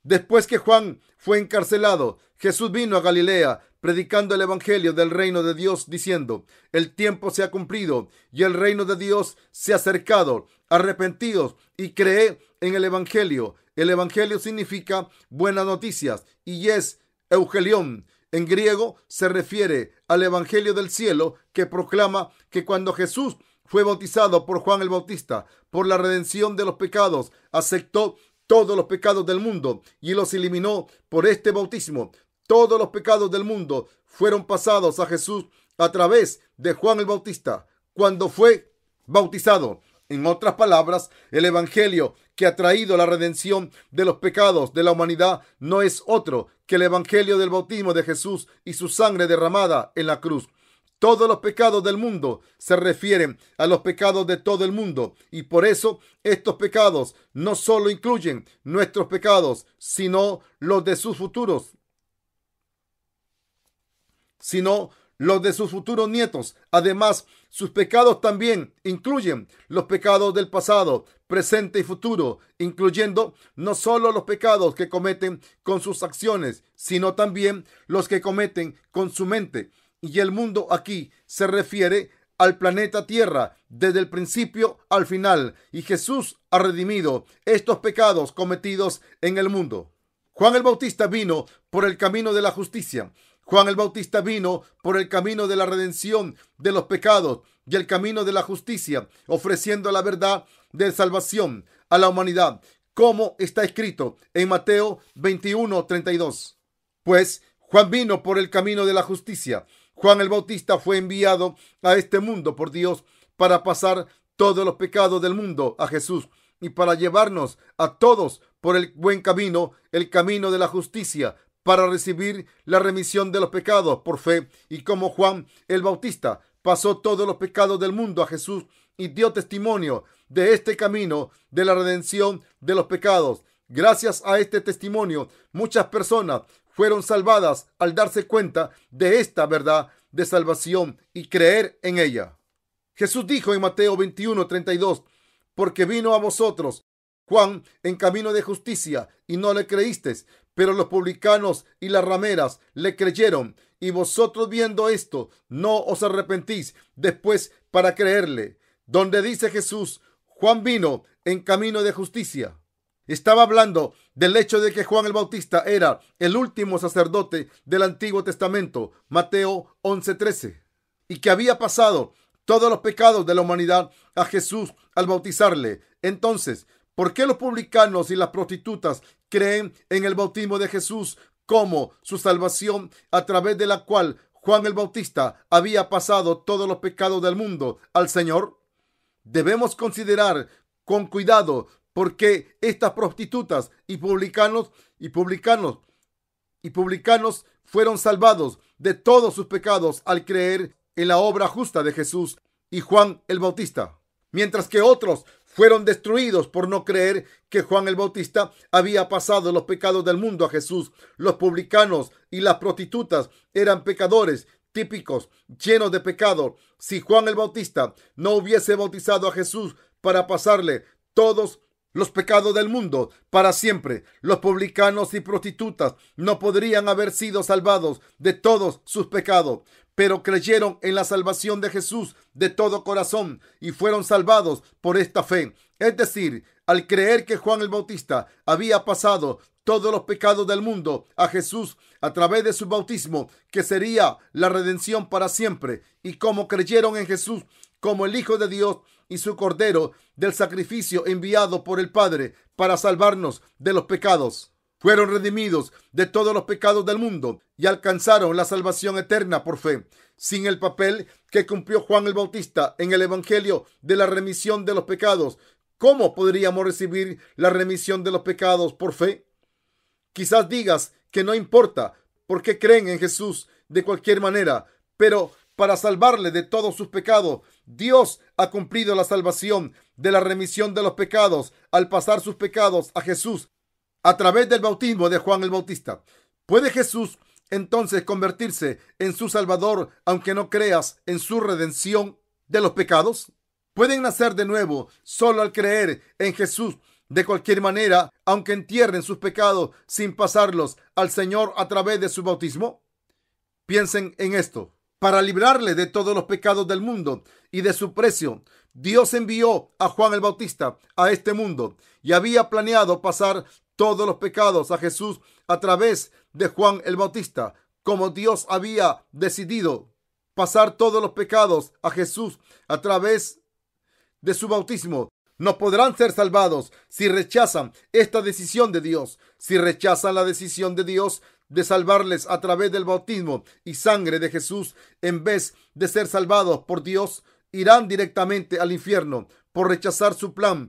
Después que Juan fue encarcelado, Jesús vino a Galilea predicando el evangelio del reino de Dios, diciendo: el tiempo se ha cumplido y el reino de Dios se ha acercado. Arrepentidos y creed en el evangelio. El evangelio significa buenas noticias y es Eugelión. En griego se refiere al evangelio del cielo, que proclama que cuando Jesús fue bautizado por Juan el Bautista por la redención de los pecados, aceptó todos los pecados del mundo y los eliminó por este bautismo. Todos los pecados del mundo fueron pasados a Jesús a través de Juan el Bautista cuando fue bautizado. En otras palabras, el evangelio que ha traído la redención de los pecados de la humanidad no es otro que el evangelio del bautismo de Jesús y su sangre derramada en la cruz. Todos los pecados del mundo se refieren a los pecados de todo el mundo, y por eso estos pecados no solo incluyen nuestros pecados, sino los de sus futuros nietos. Además, sus pecados también incluyen los pecados del pasado, presente y futuro, incluyendo no solo los pecados que cometen con sus acciones, sino también los que cometen con su mente. Y el mundo aquí se refiere al planeta Tierra desde el principio al final, y Jesús ha redimido estos pecados cometidos en el mundo. Juan el Bautista vino por el camino de la justicia. Juan el Bautista vino por el camino de la redención de los pecados y el camino de la justicia, ofreciendo la verdad de salvación a la humanidad, como está escrito en Mateo 21:32. Pues Juan vino por el camino de la justicia. Juan el Bautista fue enviado a este mundo por Dios para pasar todos los pecados del mundo a Jesús y para llevarnos a todos por el buen camino, el camino de la justicia, para recibir la remisión de los pecados por fe. Y como Juan el Bautista pasó todos los pecados del mundo a Jesús y dio testimonio de este camino de la redención de los pecados. Gracias a este testimonio, muchas personas fueron salvadas al darse cuenta de esta verdad de salvación y creer en ella. Jesús dijo en Mateo 21:32, porque vino a vosotros Juan en camino de justicia y no le creísteis, pero los publicanos y las rameras le creyeron, y vosotros viendo esto no os arrepentís después para creerle. Donde dice Jesús, Juan vino en camino de justicia, estaba hablando del hecho de que Juan el Bautista era el último sacerdote del Antiguo Testamento, Mateo 11:13, y que había pasado todos los pecados de la humanidad a Jesús al bautizarle. Entonces, ¿por qué los publicanos y las prostitutas creen en el bautismo de Jesús como su salvación, a través de la cual Juan el Bautista había pasado todos los pecados del mundo al Señor? Debemos considerar con cuidado por qué estas prostitutas y publicanos fueron salvados de todos sus pecados al creer en la obra justa de Jesús y Juan el Bautista, mientras que otros fueron destruidos por no creer que Juan el Bautista había pasado los pecados del mundo a Jesús. Los publicanos y las prostitutas eran pecadores típicos, llenos de pecado. Si Juan el Bautista no hubiese bautizado a Jesús para pasarle todos los pecados del mundo para siempre, los publicanos y prostitutas no podrían haber sido salvados de todos sus pecados, pero creyeron en la salvación de Jesús de todo corazón y fueron salvados por esta fe. Es decir, al creer que Juan el Bautista había pasado todos los pecados del mundo a Jesús a través de su bautismo, que sería la redención para siempre, y como creyeron en Jesús como el Hijo de Dios y su Cordero del sacrificio enviado por el Padre para salvarnos de los pecados, fueron redimidos de todos los pecados del mundo y alcanzaron la salvación eterna por fe. Sin el papel que cumplió Juan el Bautista en el Evangelio de la remisión de los pecados, ¿cómo podríamos recibir la remisión de los pecados por fe? Quizás digas que no importa porque creen en Jesús de cualquier manera, pero para salvarle de todos sus pecados, Dios ha cumplido la salvación de la remisión de los pecados al pasar sus pecados a Jesús a través del bautismo de Juan el Bautista. ¿Puede Jesús entonces convertirse en su Salvador aunque no creas en su redención de los pecados? ¿Pueden nacer de nuevo solo al creer en Jesús de cualquier manera, aunque entierren sus pecados sin pasarlos al Señor a través de su bautismo? Piensen en esto. Para librarle de todos los pecados del mundo y de su precio, Dios envió a Juan el Bautista a este mundo y había planeado pasar todos los pecados a Jesús a través de Juan el Bautista. Como Dios había decidido pasar todos los pecados a Jesús a través de su bautismo, no podrán ser salvados si rechazan esta decisión de Dios. Si rechazan la decisión de Dios de salvarles a través del bautismo y sangre de Jesús, en vez de ser salvados por Dios, irán directamente al infierno por rechazar su plan.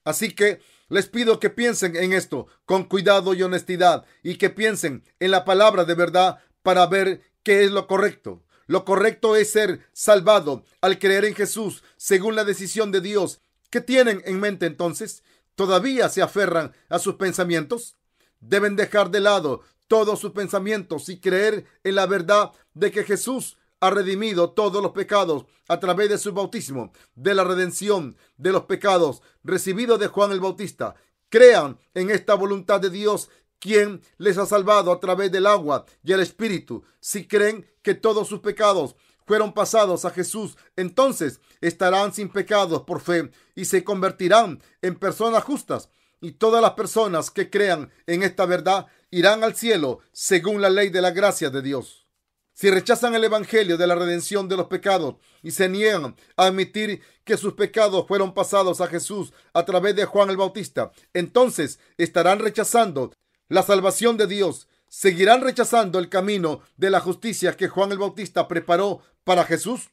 Así que les pido que piensen en esto con cuidado y honestidad, y que piensen en la palabra de verdad para ver qué es lo correcto. Lo correcto es ser salvado al creer en Jesús según la decisión de Dios. ¿Qué tienen en mente entonces? ¿Todavía se aferran a sus pensamientos? Deben dejar de lado todos sus pensamientos y creer en la verdad de que Jesús ha redimido todos los pecados a través de su bautismo, de la redención de los pecados recibido de Juan el Bautista. Crean en esta voluntad de Dios, quien les ha salvado a través del agua y el Espíritu. Si creen que todos sus pecados fueron pasados a Jesús, entonces estarán sin pecados por fe y se convertirán en personas justas. Y todas las personas que crean en esta verdad irán al cielo según la ley de la gracia de Dios. Si rechazan el evangelio de la redención de los pecados y se niegan a admitir que sus pecados fueron pasados a Jesús a través de Juan el Bautista, entonces estarán rechazando la salvación de Dios. ¿Seguirán rechazando el camino de la justicia que Juan el Bautista preparó para Jesús?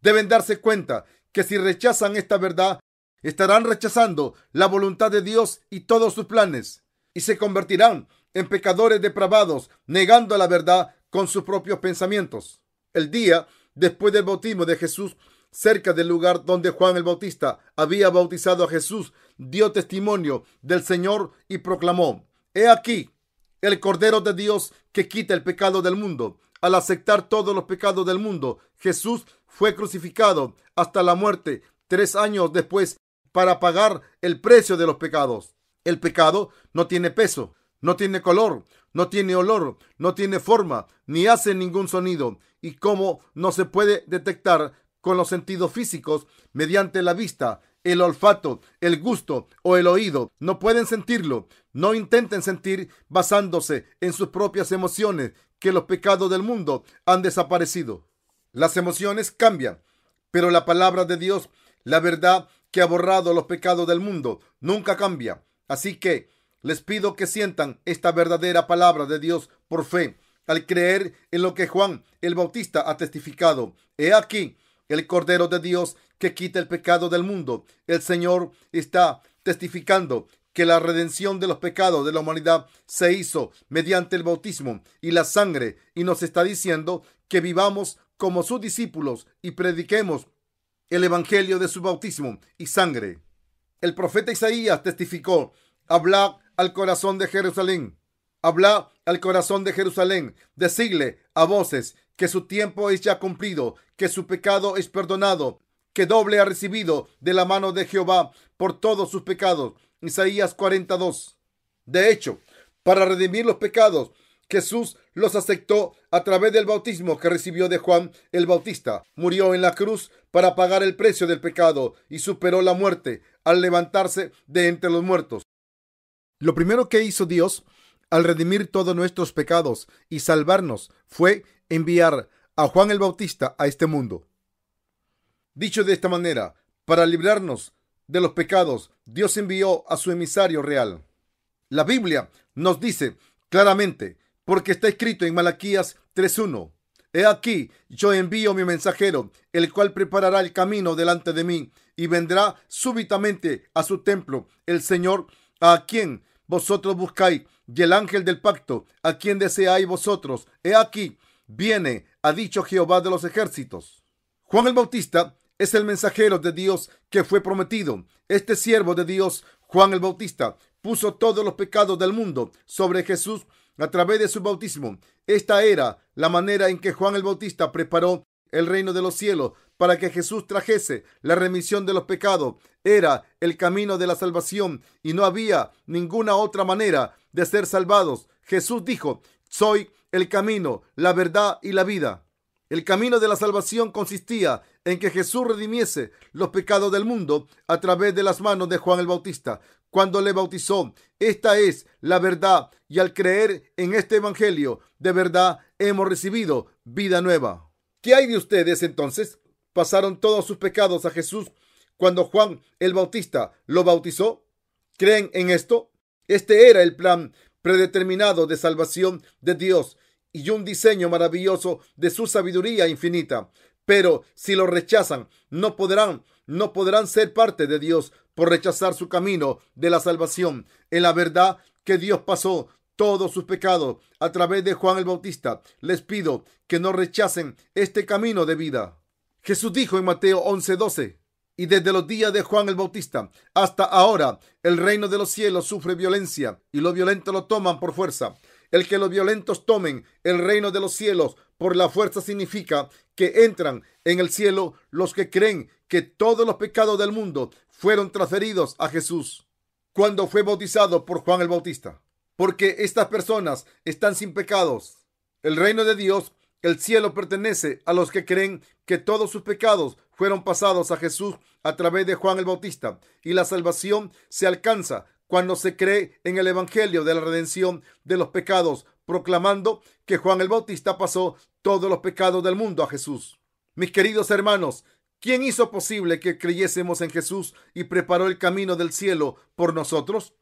Deben darse cuenta que si rechazan esta verdad, estarán rechazando la voluntad de Dios y todos sus planes, y se convertirán en pecadores depravados, negando la verdad con sus propios pensamientos. El día después del bautismo de Jesús, cerca del lugar donde Juan el Bautista había bautizado a Jesús, dio testimonio del Señor y proclamó: He aquí el Cordero de Dios que quita el pecado del mundo. Al aceptar todos los pecados del mundo, Jesús fue crucificado hasta la muerte 3 años después para pagar el precio de los pecados. El pecado no tiene peso, no tiene color, no tiene olor, no tiene forma, ni hace ningún sonido. Y como no se puede detectar con los sentidos físicos, mediante la vista, el olfato, el gusto o el oído, no pueden sentirlo. No intenten sentir basándose en sus propias emociones, que los pecados del mundo han desaparecido. Las emociones cambian, pero la palabra de Dios, la verdad que ha borrado los pecados del mundo, nunca cambia. Así que les pido que sientan esta verdadera palabra de Dios por fe, al creer en lo que Juan el Bautista ha testificado. He aquí el Cordero de Dios que quita el pecado del mundo. El Señor está testificando que la redención de los pecados de la humanidad se hizo mediante el bautismo y la sangre, y nos está diciendo que vivamos como sus discípulos y prediquemos el evangelio de su bautismo y sangre. El profeta Isaías testificó: Hablad al corazón de Jerusalén. Hablad al corazón de Jerusalén. Decidle a voces que su tiempo es ya cumplido, que su pecado es perdonado, que doble ha recibido de la mano de Jehová por todos sus pecados. Isaías 42. De hecho, para redimir los pecados, Jesús los aceptó a través del bautismo que recibió de Juan el Bautista. Murió en la cruz para pagar el precio del pecado y superó la muerte al levantarse de entre los muertos. Lo primero que hizo Dios al redimir todos nuestros pecados y salvarnos fue enviar a Juan el Bautista a este mundo. Dicho de esta manera, para librarnos de los pecados, Dios envió a su emisario real. La Biblia nos dice claramente, porque está escrito en Malaquías 3:1: He aquí, yo envío mi mensajero, el cual preparará el camino delante de mí, y vendrá súbitamente a su templo el Señor, a quien vosotros buscáis, y el ángel del pacto, a quien deseáis vosotros. He aquí, viene, ha dicho Jehová de los ejércitos. Juan el Bautista es el mensajero de Dios que fue prometido. Este siervo de Dios, Juan el Bautista, puso todos los pecados del mundo sobre Jesús a través de su bautismo. Esta era la manera en que Juan el Bautista preparó el reino de los cielos para que Jesús trajese la remisión de los pecados. Era el camino de la salvación y no había ninguna otra manera de ser salvados. Jesús dijo: soy el camino, la verdad y la vida. El camino de la salvación consistía en que Jesús redimiese los pecados del mundo a través de las manos de Juan el Bautista cuando le bautizó. Esta es la verdad, y al creer en este evangelio de verdad hemos recibido vida nueva. ¿Qué hay de ustedes entonces? ¿Pasaron todos sus pecados a Jesús cuando Juan el Bautista lo bautizó? ¿Creen en esto? Este era el plan predeterminado de salvación de Dios y un diseño maravilloso de su sabiduría infinita. Pero si lo rechazan, no podrán ser parte de Dios por rechazar su camino de la salvación. En la verdad que Dios pasó todos sus pecados a través de Juan el Bautista. Les pido que no rechacen este camino de vida. Jesús dijo en Mateo 11:12: y desde los días de Juan el Bautista hasta ahora, el reino de los cielos sufre violencia y los violentos lo toman por fuerza. El que los violentos tomen el reino de los cielos por la fuerza significa que entran en el cielo los que creen que todos los pecados del mundo fueron transferidos a Jesús cuando fue bautizado por Juan el Bautista. Porque estas personas están sin pecados. El reino de Dios, el cielo, pertenece a los que creen que todos sus pecados fueron pasados a Jesús a través de Juan el Bautista, y la salvación se alcanza cuando se cree en el evangelio de la redención de los pecados, proclamando que Juan el Bautista pasó todos los pecados del mundo a Jesús. Mis queridos hermanos, ¿quién hizo posible que creyésemos en Jesús y preparó el camino del cielo por nosotros?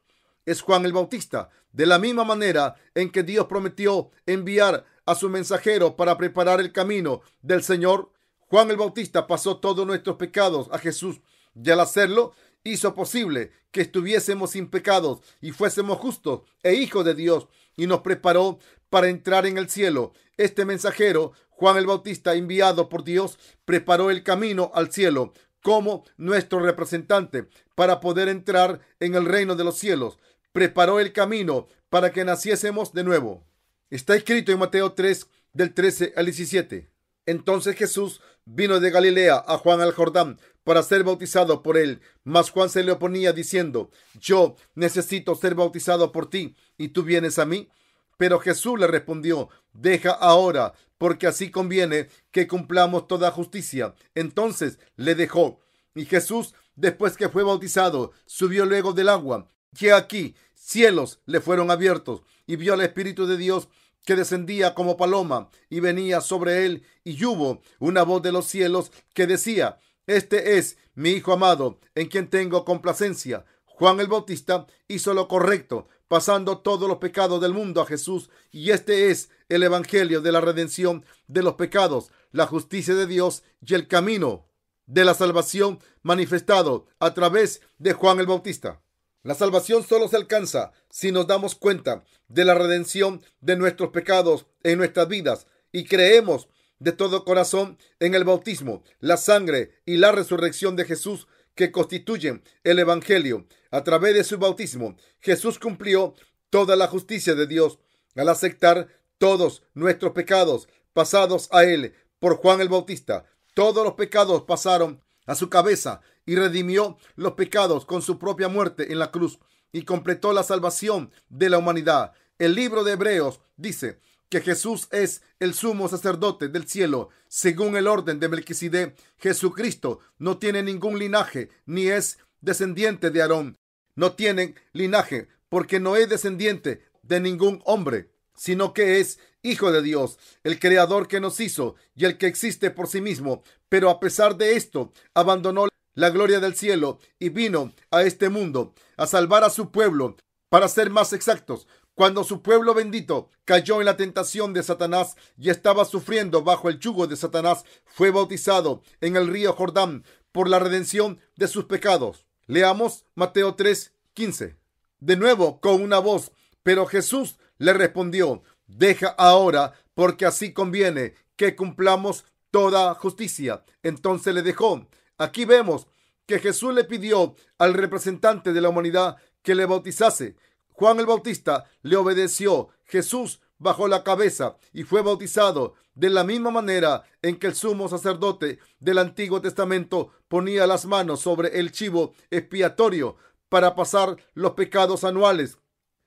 Es Juan el Bautista. De la misma manera en que Dios prometió enviar a su mensajero para preparar el camino del Señor, Juan el Bautista pasó todos nuestros pecados a Jesús, y al hacerlo hizo posible que estuviésemos sin pecados y fuésemos justos e hijos de Dios, y nos preparó para entrar en el cielo. Este mensajero, Juan el Bautista, enviado por Dios, preparó el camino al cielo como nuestro representante para poder entrar en el reino de los cielos. Preparó el camino para que naciésemos de nuevo. Está escrito en Mateo 3, del 13 al 17. Entonces Jesús vino de Galilea a Juan al Jordán para ser bautizado por él. Mas Juan se le oponía diciendo: yo necesito ser bautizado por ti, ¿y tú vienes a mí? Pero Jesús le respondió: deja ahora, porque así conviene que cumplamos toda justicia. Entonces le dejó. Y Jesús, después que fue bautizado, subió luego del agua. Y aquí cielos le fueron abiertos, y vio al Espíritu de Dios que descendía como paloma y venía sobre él, y hubo una voz de los cielos que decía: este es mi Hijo amado, en quien tengo complacencia. Juan el Bautista hizo lo correcto, pasando todos los pecados del mundo a Jesús, y este es el Evangelio de la redención de los pecados, la justicia de Dios y el camino de la salvación manifestado a través de Juan el Bautista. La salvación solo se alcanza si nos damos cuenta de la redención de nuestros pecados en nuestras vidas y creemos de todo corazón en el bautismo, la sangre y la resurrección de Jesús, que constituyen el Evangelio. A través de su bautismo, Jesús cumplió toda la justicia de Dios al aceptar todos nuestros pecados pasados a él por Juan el Bautista. Todos los pecados pasaron a su cabeza y redimió los pecados con su propia muerte en la cruz y completó la salvación de la humanidad. El libro de Hebreos dice que Jesús es el sumo sacerdote del cielo según el orden de Melquisedec. Jesucristo no tiene ningún linaje ni es descendiente de Aarón. No tiene linaje porque no es descendiente de ningún hombre, sino que es Hijo de Dios, el Creador que nos hizo y el que existe por sí mismo. Pero a pesar de esto, abandonó la gloria del cielo y vino a este mundo a salvar a su pueblo. Para ser más exactos, cuando su pueblo bendito cayó en la tentación de Satanás y estaba sufriendo bajo el yugo de Satanás, fue bautizado en el río Jordán por la redención de sus pecados. Leamos Mateo 3:15. De nuevo con una voz, pero Jesús le respondió: deja ahora, porque así conviene que cumplamos toda justicia. Entonces le dejó. Aquí vemos que Jesús le pidió al representante de la humanidad que le bautizase. Juan el Bautista le obedeció. Jesús bajó la cabeza y fue bautizado de la misma manera en que el sumo sacerdote del Antiguo Testamento ponía las manos sobre el chivo expiatorio para pasar los pecados anuales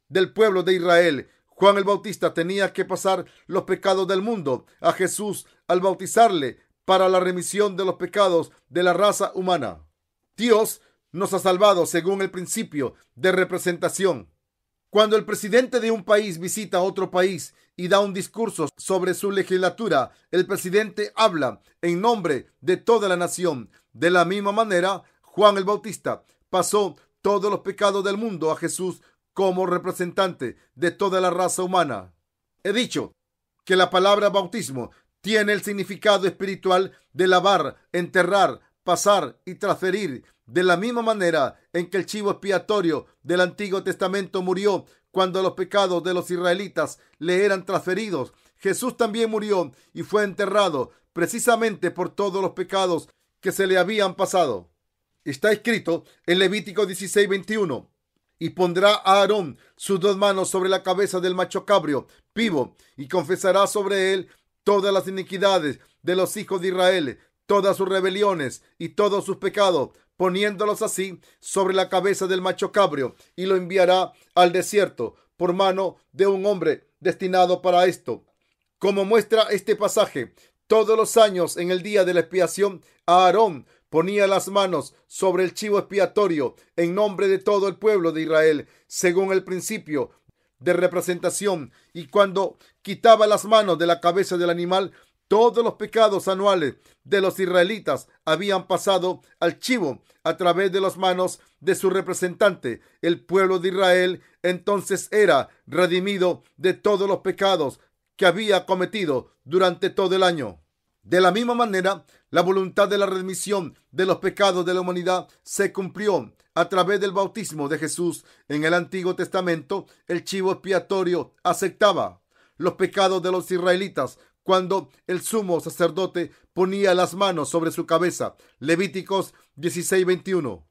del pueblo de Israel. Juan el Bautista tenía que pasar los pecados del mundo a Jesús al bautizarle para la remisión de los pecados de la raza humana. Dios nos ha salvado según el principio de representación. Cuando el presidente de un país visita a otro país y da un discurso sobre su legislatura, el presidente habla en nombre de toda la nación. De la misma manera, Juan el Bautista pasó todos los pecados del mundo a Jesús como representante de toda la raza humana. He dicho que la palabra bautismo tiene el significado espiritual de lavar, enterrar, pasar y transferir. De la misma manera en que el chivo expiatorio del Antiguo Testamento murió cuando los pecados de los israelitas le eran transferidos, Jesús también murió y fue enterrado precisamente por todos los pecados que se le habían pasado. Está escrito en Levítico 16:21. Y pondrá a Aarón sus dos manos sobre la cabeza del macho cabrio vivo y confesará sobre él todas las iniquidades de los hijos de Israel, todas sus rebeliones y todos sus pecados, poniéndolos así sobre la cabeza del macho cabrio, y lo enviará al desierto por mano de un hombre destinado para esto. Como muestra este pasaje, todos los años en el día de la expiación, Aarón ponía las manos sobre el chivo expiatorio en nombre de todo el pueblo de Israel, según el principio de representación, y cuando quitaba las manos de la cabeza del animal, todos los pecados anuales de los israelitas habían pasado al chivo a través de las manos de su representante. El pueblo de Israel entonces era redimido de todos los pecados que había cometido durante todo el año. De la misma manera, la voluntad de la remisión de los pecados de la humanidad se cumplió A través del bautismo de Jesús en el Antiguo Testamento, el chivo expiatorio aceptaba los pecados de los israelitas cuando el sumo sacerdote ponía las manos sobre su cabeza. Levíticos 16:21.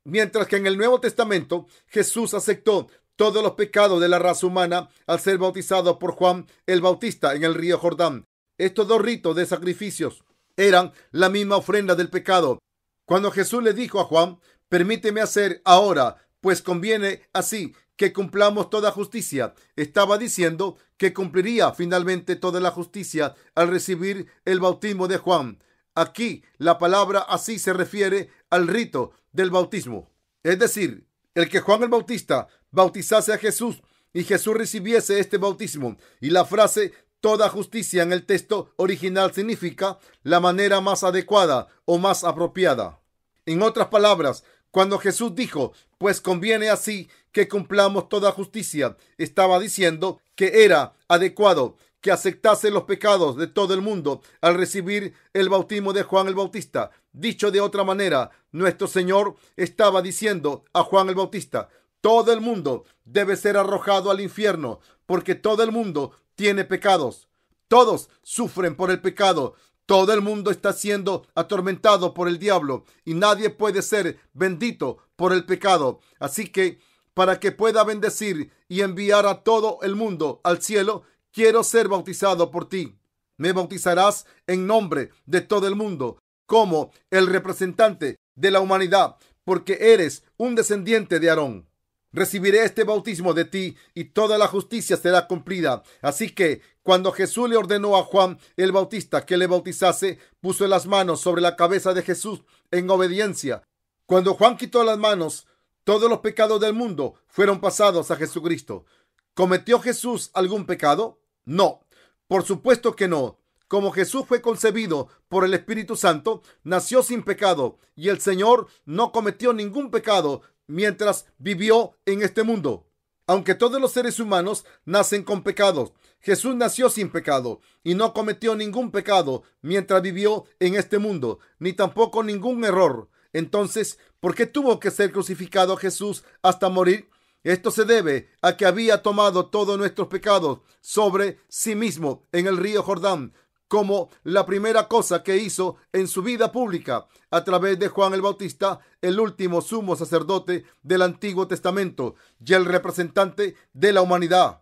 Mientras que en el Nuevo Testamento Jesús aceptó todos los pecados de la raza humana al ser bautizado por Juan el Bautista en el río Jordán. Estos dos ritos de sacrificios eran la misma ofrenda del pecado. Cuando Jesús le dijo a Juan: permíteme hacer ahora, pues conviene así que cumplamos toda justicia, estaba diciendo que cumpliría finalmente toda la justicia al recibir el bautismo de Juan. Aquí la palabra así se refiere al rito del bautismo, es decir, el que Juan el Bautista bautizase a Jesús y Jesús recibiese este bautismo. Y la frase toda justicia en el texto original significa la manera más adecuada o más apropiada. En otras palabras, cuando Jesús dijo, pues conviene así que cumplamos toda justicia, estaba diciendo que era adecuado que aceptase los pecados de todo el mundo al recibir el bautismo de Juan el Bautista. Dicho de otra manera, nuestro Señor estaba diciendo a Juan el Bautista: todo el mundo debe ser arrojado al infierno, porque todo el mundo tiene pecados. Todos sufren por el pecado. Todo el mundo está siendo atormentado por el diablo y nadie puede ser bendito por el pecado. Así que, para que pueda bendecir y enviar a todo el mundo al cielo, quiero ser bautizado por ti. Me bautizarás en nombre de todo el mundo como el representante de la humanidad, porque eres un descendiente de Aarón. Recibiré este bautismo de ti y toda la justicia será cumplida. Así que cuando Jesús le ordenó a Juan el Bautista que le bautizase, puso las manos sobre la cabeza de Jesús en obediencia. Cuando Juan quitó las manos, todos los pecados del mundo fueron pasados a Jesucristo. ¿Cometió Jesús algún pecado? No, por supuesto que no. Como Jesús fue concebido por el Espíritu Santo, nació sin pecado y el Señor no cometió ningún pecado mientras vivió en este mundo. Aunque todos los seres humanos nacen con pecados, Jesús nació sin pecado y no cometió ningún pecado mientras vivió en este mundo, ni tampoco ningún error. Entonces, ¿por qué tuvo que ser crucificado Jesús hasta morir? Esto se debe a que había tomado todos nuestros pecados sobre sí mismo en el río Jordán, como la primera cosa que hizo en su vida pública a través de Juan el Bautista, el último sumo sacerdote del Antiguo Testamento y el representante de la humanidad.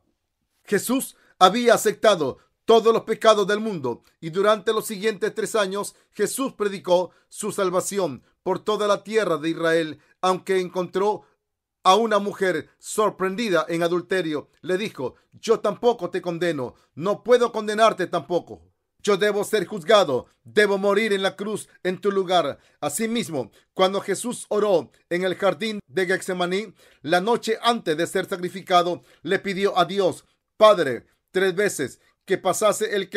Jesús había aceptado todos los pecados del mundo y durante los siguientes 3 años Jesús predicó su salvación por toda la tierra de Israel. Aunque encontró a una mujer sorprendida en adulterio, le dijo: yo tampoco te condeno, no puedo condenarte tampoco. Yo debo ser juzgado, debo morir en la cruz en tu lugar. Asimismo, cuando Jesús oró en el jardín de Getsemaní, la noche antes de ser sacrificado, le pidió a Dios: Padre, 3 veces que pasase el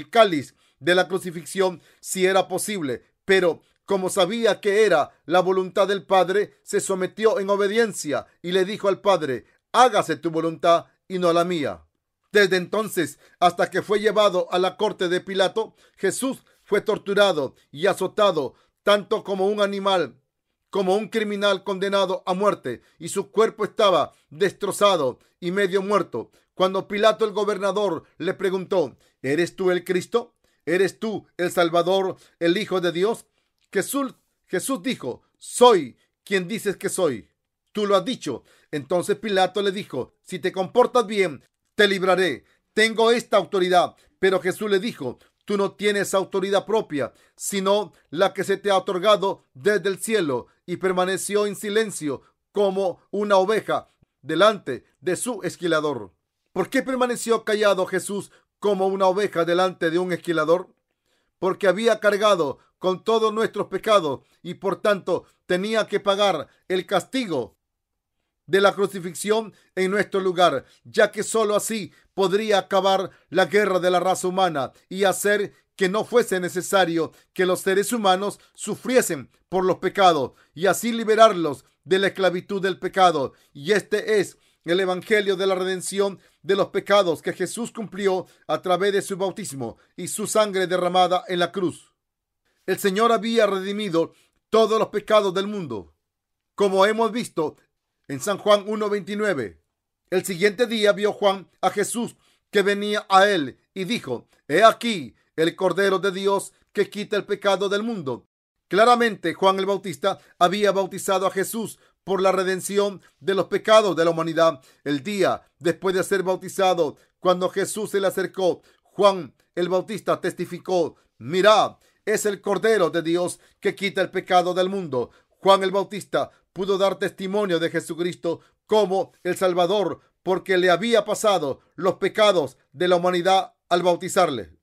cáliz de la crucifixión si era posible. Pero como sabía que era la voluntad del Padre, se sometió en obediencia y le dijo al Padre: hágase tu voluntad y no la mía. Desde entonces hasta que fue llevado a la corte de Pilato, Jesús fue torturado y azotado tanto como un animal, como un criminal condenado a muerte, y su cuerpo estaba destrozado y medio muerto. Cuando Pilato, el gobernador, le preguntó: ¿eres tú el Cristo? ¿Eres tú el Salvador, el Hijo de Dios? Jesús dijo: soy quien dices que soy. Tú lo has dicho. Entonces Pilato le dijo: si te comportas bien, te libraré. Tengo esta autoridad. Pero Jesús le dijo: tú no tienes autoridad propia, sino la que se te ha otorgado desde el cielo. Y permaneció en silencio como una oveja delante de su esquilador. ¿Por qué permaneció callado Jesús como una oveja delante de un esquilador? Porque había cargado con todos nuestros pecados y por tanto tenía que pagar el castigo de la crucifixión en nuestro lugar, ya que sólo así podría acabar la guerra de la raza humana y hacer que no fuese necesario que los seres humanos sufriesen por los pecados y así liberarlos de la esclavitud del pecado. Y este es el evangelio de la redención de los pecados que Jesús cumplió a través de su bautismo y su sangre derramada en la cruz. El Señor había redimido todos los pecados del mundo como hemos visto en San Juan 1:29. El siguiente día vio Juan a Jesús que venía a él y dijo: He aquí el Cordero de Dios que quita el pecado del mundo. Claramente, Juan el Bautista había bautizado a Jesús por la redención de los pecados de la humanidad. El día después de ser bautizado, cuando Jesús se le acercó, Juan el Bautista testificó: Mirad, es el Cordero de Dios que quita el pecado del mundo. Juan el Bautista pudo dar testimonio de Jesucristo como el Salvador porque le había pasado los pecados de la humanidad al bautizarle.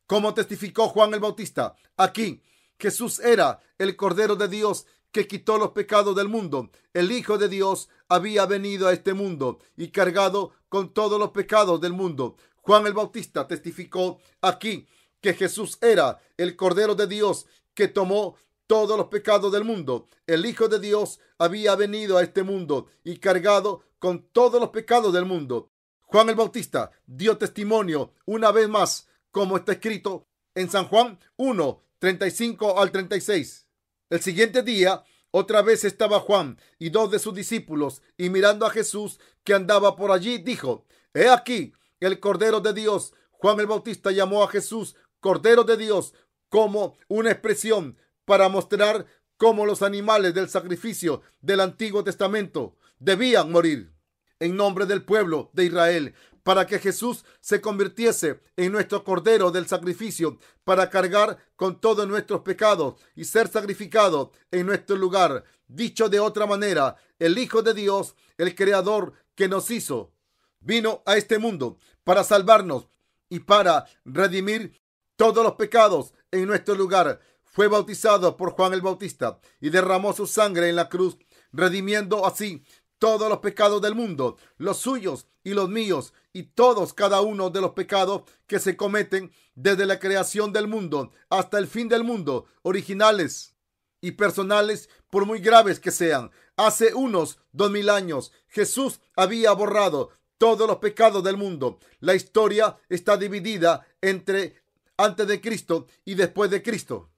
Como testificó Juan el Bautista, aquí Jesús era el Cordero de Dios que quitó los pecados del mundo. El Hijo de Dios había venido a este mundo y cargado con todos los pecados del mundo. Juan el Bautista testificó aquí que Jesús era el Cordero de Dios que tomó todos los pecados del mundo. El Hijo de Dios había venido a este mundo y cargado con todos los pecados del mundo. Juan el Bautista dio testimonio una vez más, como está escrito en San Juan 1:35 al 36. El siguiente día, otra vez estaba Juan y 2 de sus discípulos, y mirando a Jesús que andaba por allí, dijo: He aquí el Cordero de Dios. Juan el Bautista llamó a Jesús Cordero de Dios como una expresión para mostrar cómo los animales del sacrificio del Antiguo Testamento debían morir en nombre del pueblo de Israel, para que Jesús se convirtiese en nuestro Cordero del sacrificio, para cargar con todos nuestros pecados y ser sacrificado en nuestro lugar. Dicho de otra manera, el Hijo de Dios, el Creador que nos hizo, vino a este mundo para salvarnos y para redimir todos los pecados en nuestro lugar. Fue bautizado por Juan el Bautista y derramó su sangre en la cruz, redimiendo así todos los pecados del mundo, los suyos y los míos, y todos, cada uno de los pecados que se cometen desde la creación del mundo hasta el fin del mundo, originales y personales, por muy graves que sean. Hace unos 2000 años, Jesús había borrado todos los pecados del mundo. La historia está dividida entre antes de Cristo y después de Cristo,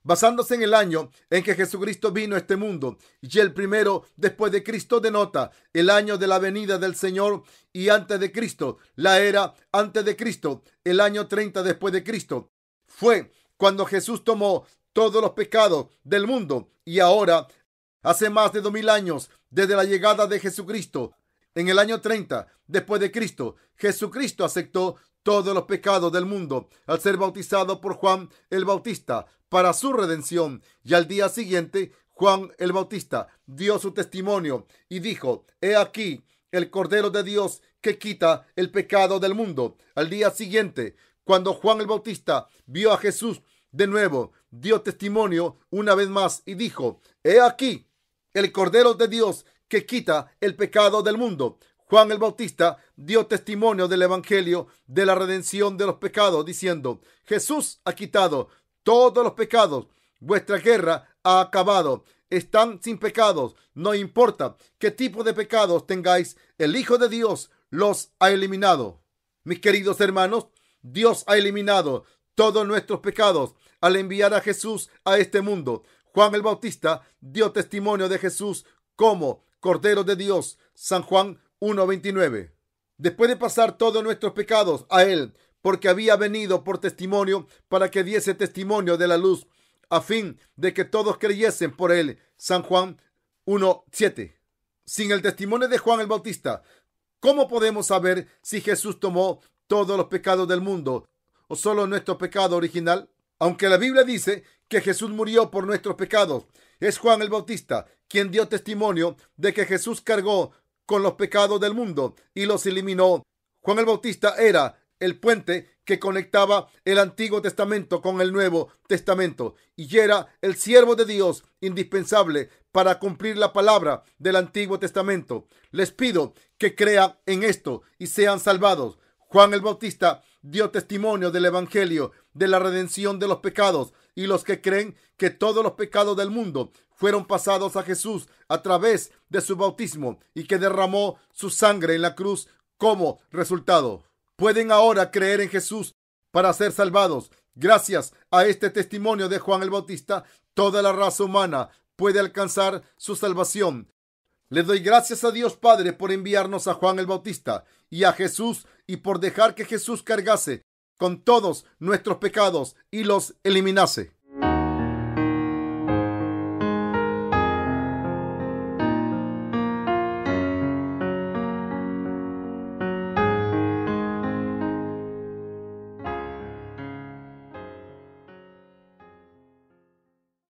basándose en el año en que Jesucristo vino a este mundo, y el primero después de Cristo denota el año de la venida del Señor, y antes de Cristo, la era antes de Cristo, el año 30 después de Cristo. Fue cuando Jesús tomó todos los pecados del mundo, y ahora, hace más de 2000 años desde la llegada de Jesucristo, en el año 30 después de Cristo, Jesucristo aceptó todos los pecados del mundo al ser bautizado por Juan el Bautista para su redención. Y al día siguiente, Juan el Bautista dio su testimonio y dijo: He aquí el Cordero de Dios que quita el pecado del mundo. Al día siguiente, cuando Juan el Bautista vio a Jesús de nuevo, dio testimonio una vez más y dijo: He aquí el Cordero de Dios que quita el pecado del mundo. Juan el Bautista dio testimonio del Evangelio de la redención de los pecados, diciendo: Jesús ha quitado todos los pecados. Vuestra guerra ha acabado. Están sin pecados. No importa qué tipo de pecados tengáis, el Hijo de Dios los ha eliminado. Mis queridos hermanos, Dios ha eliminado todos nuestros pecados al enviar a Jesús a este mundo. Juan el Bautista dio testimonio de Jesús como Cordero de Dios. San Juan 1:29. Después de pasar todos nuestros pecados a Él, porque había venido por testimonio para que diese testimonio de la luz, a fin de que todos creyesen por Él. San Juan 1:7. Sin el testimonio de Juan el Bautista, ¿cómo podemos saber si Jesús tomó todos los pecados del mundo o solo nuestro pecado original? Aunque la Biblia dice que Jesús murió por nuestros pecados, es Juan el Bautista quien dio testimonio de que Jesús cargó con los pecados del mundo y los eliminó. Juan el Bautista era el puente que conectaba el Antiguo Testamento con el Nuevo Testamento y era el siervo de Dios indispensable para cumplir la palabra del Antiguo Testamento. Les pido que crean en esto y sean salvados. Juan el Bautista dio testimonio del Evangelio de la redención de los pecados, y los que creen que todos los pecados del mundo fueron pasados a Jesús a través de su bautismo y que derramó su sangre en la cruz como resultado, pueden ahora creer en Jesús para ser salvados. Gracias a este testimonio de Juan el Bautista, toda la raza humana puede alcanzar su salvación. Le doy gracias a Dios Padre por enviarnos a Juan el Bautista y a Jesús y por dejar que Jesús cargase con todos nuestros pecados y los eliminase.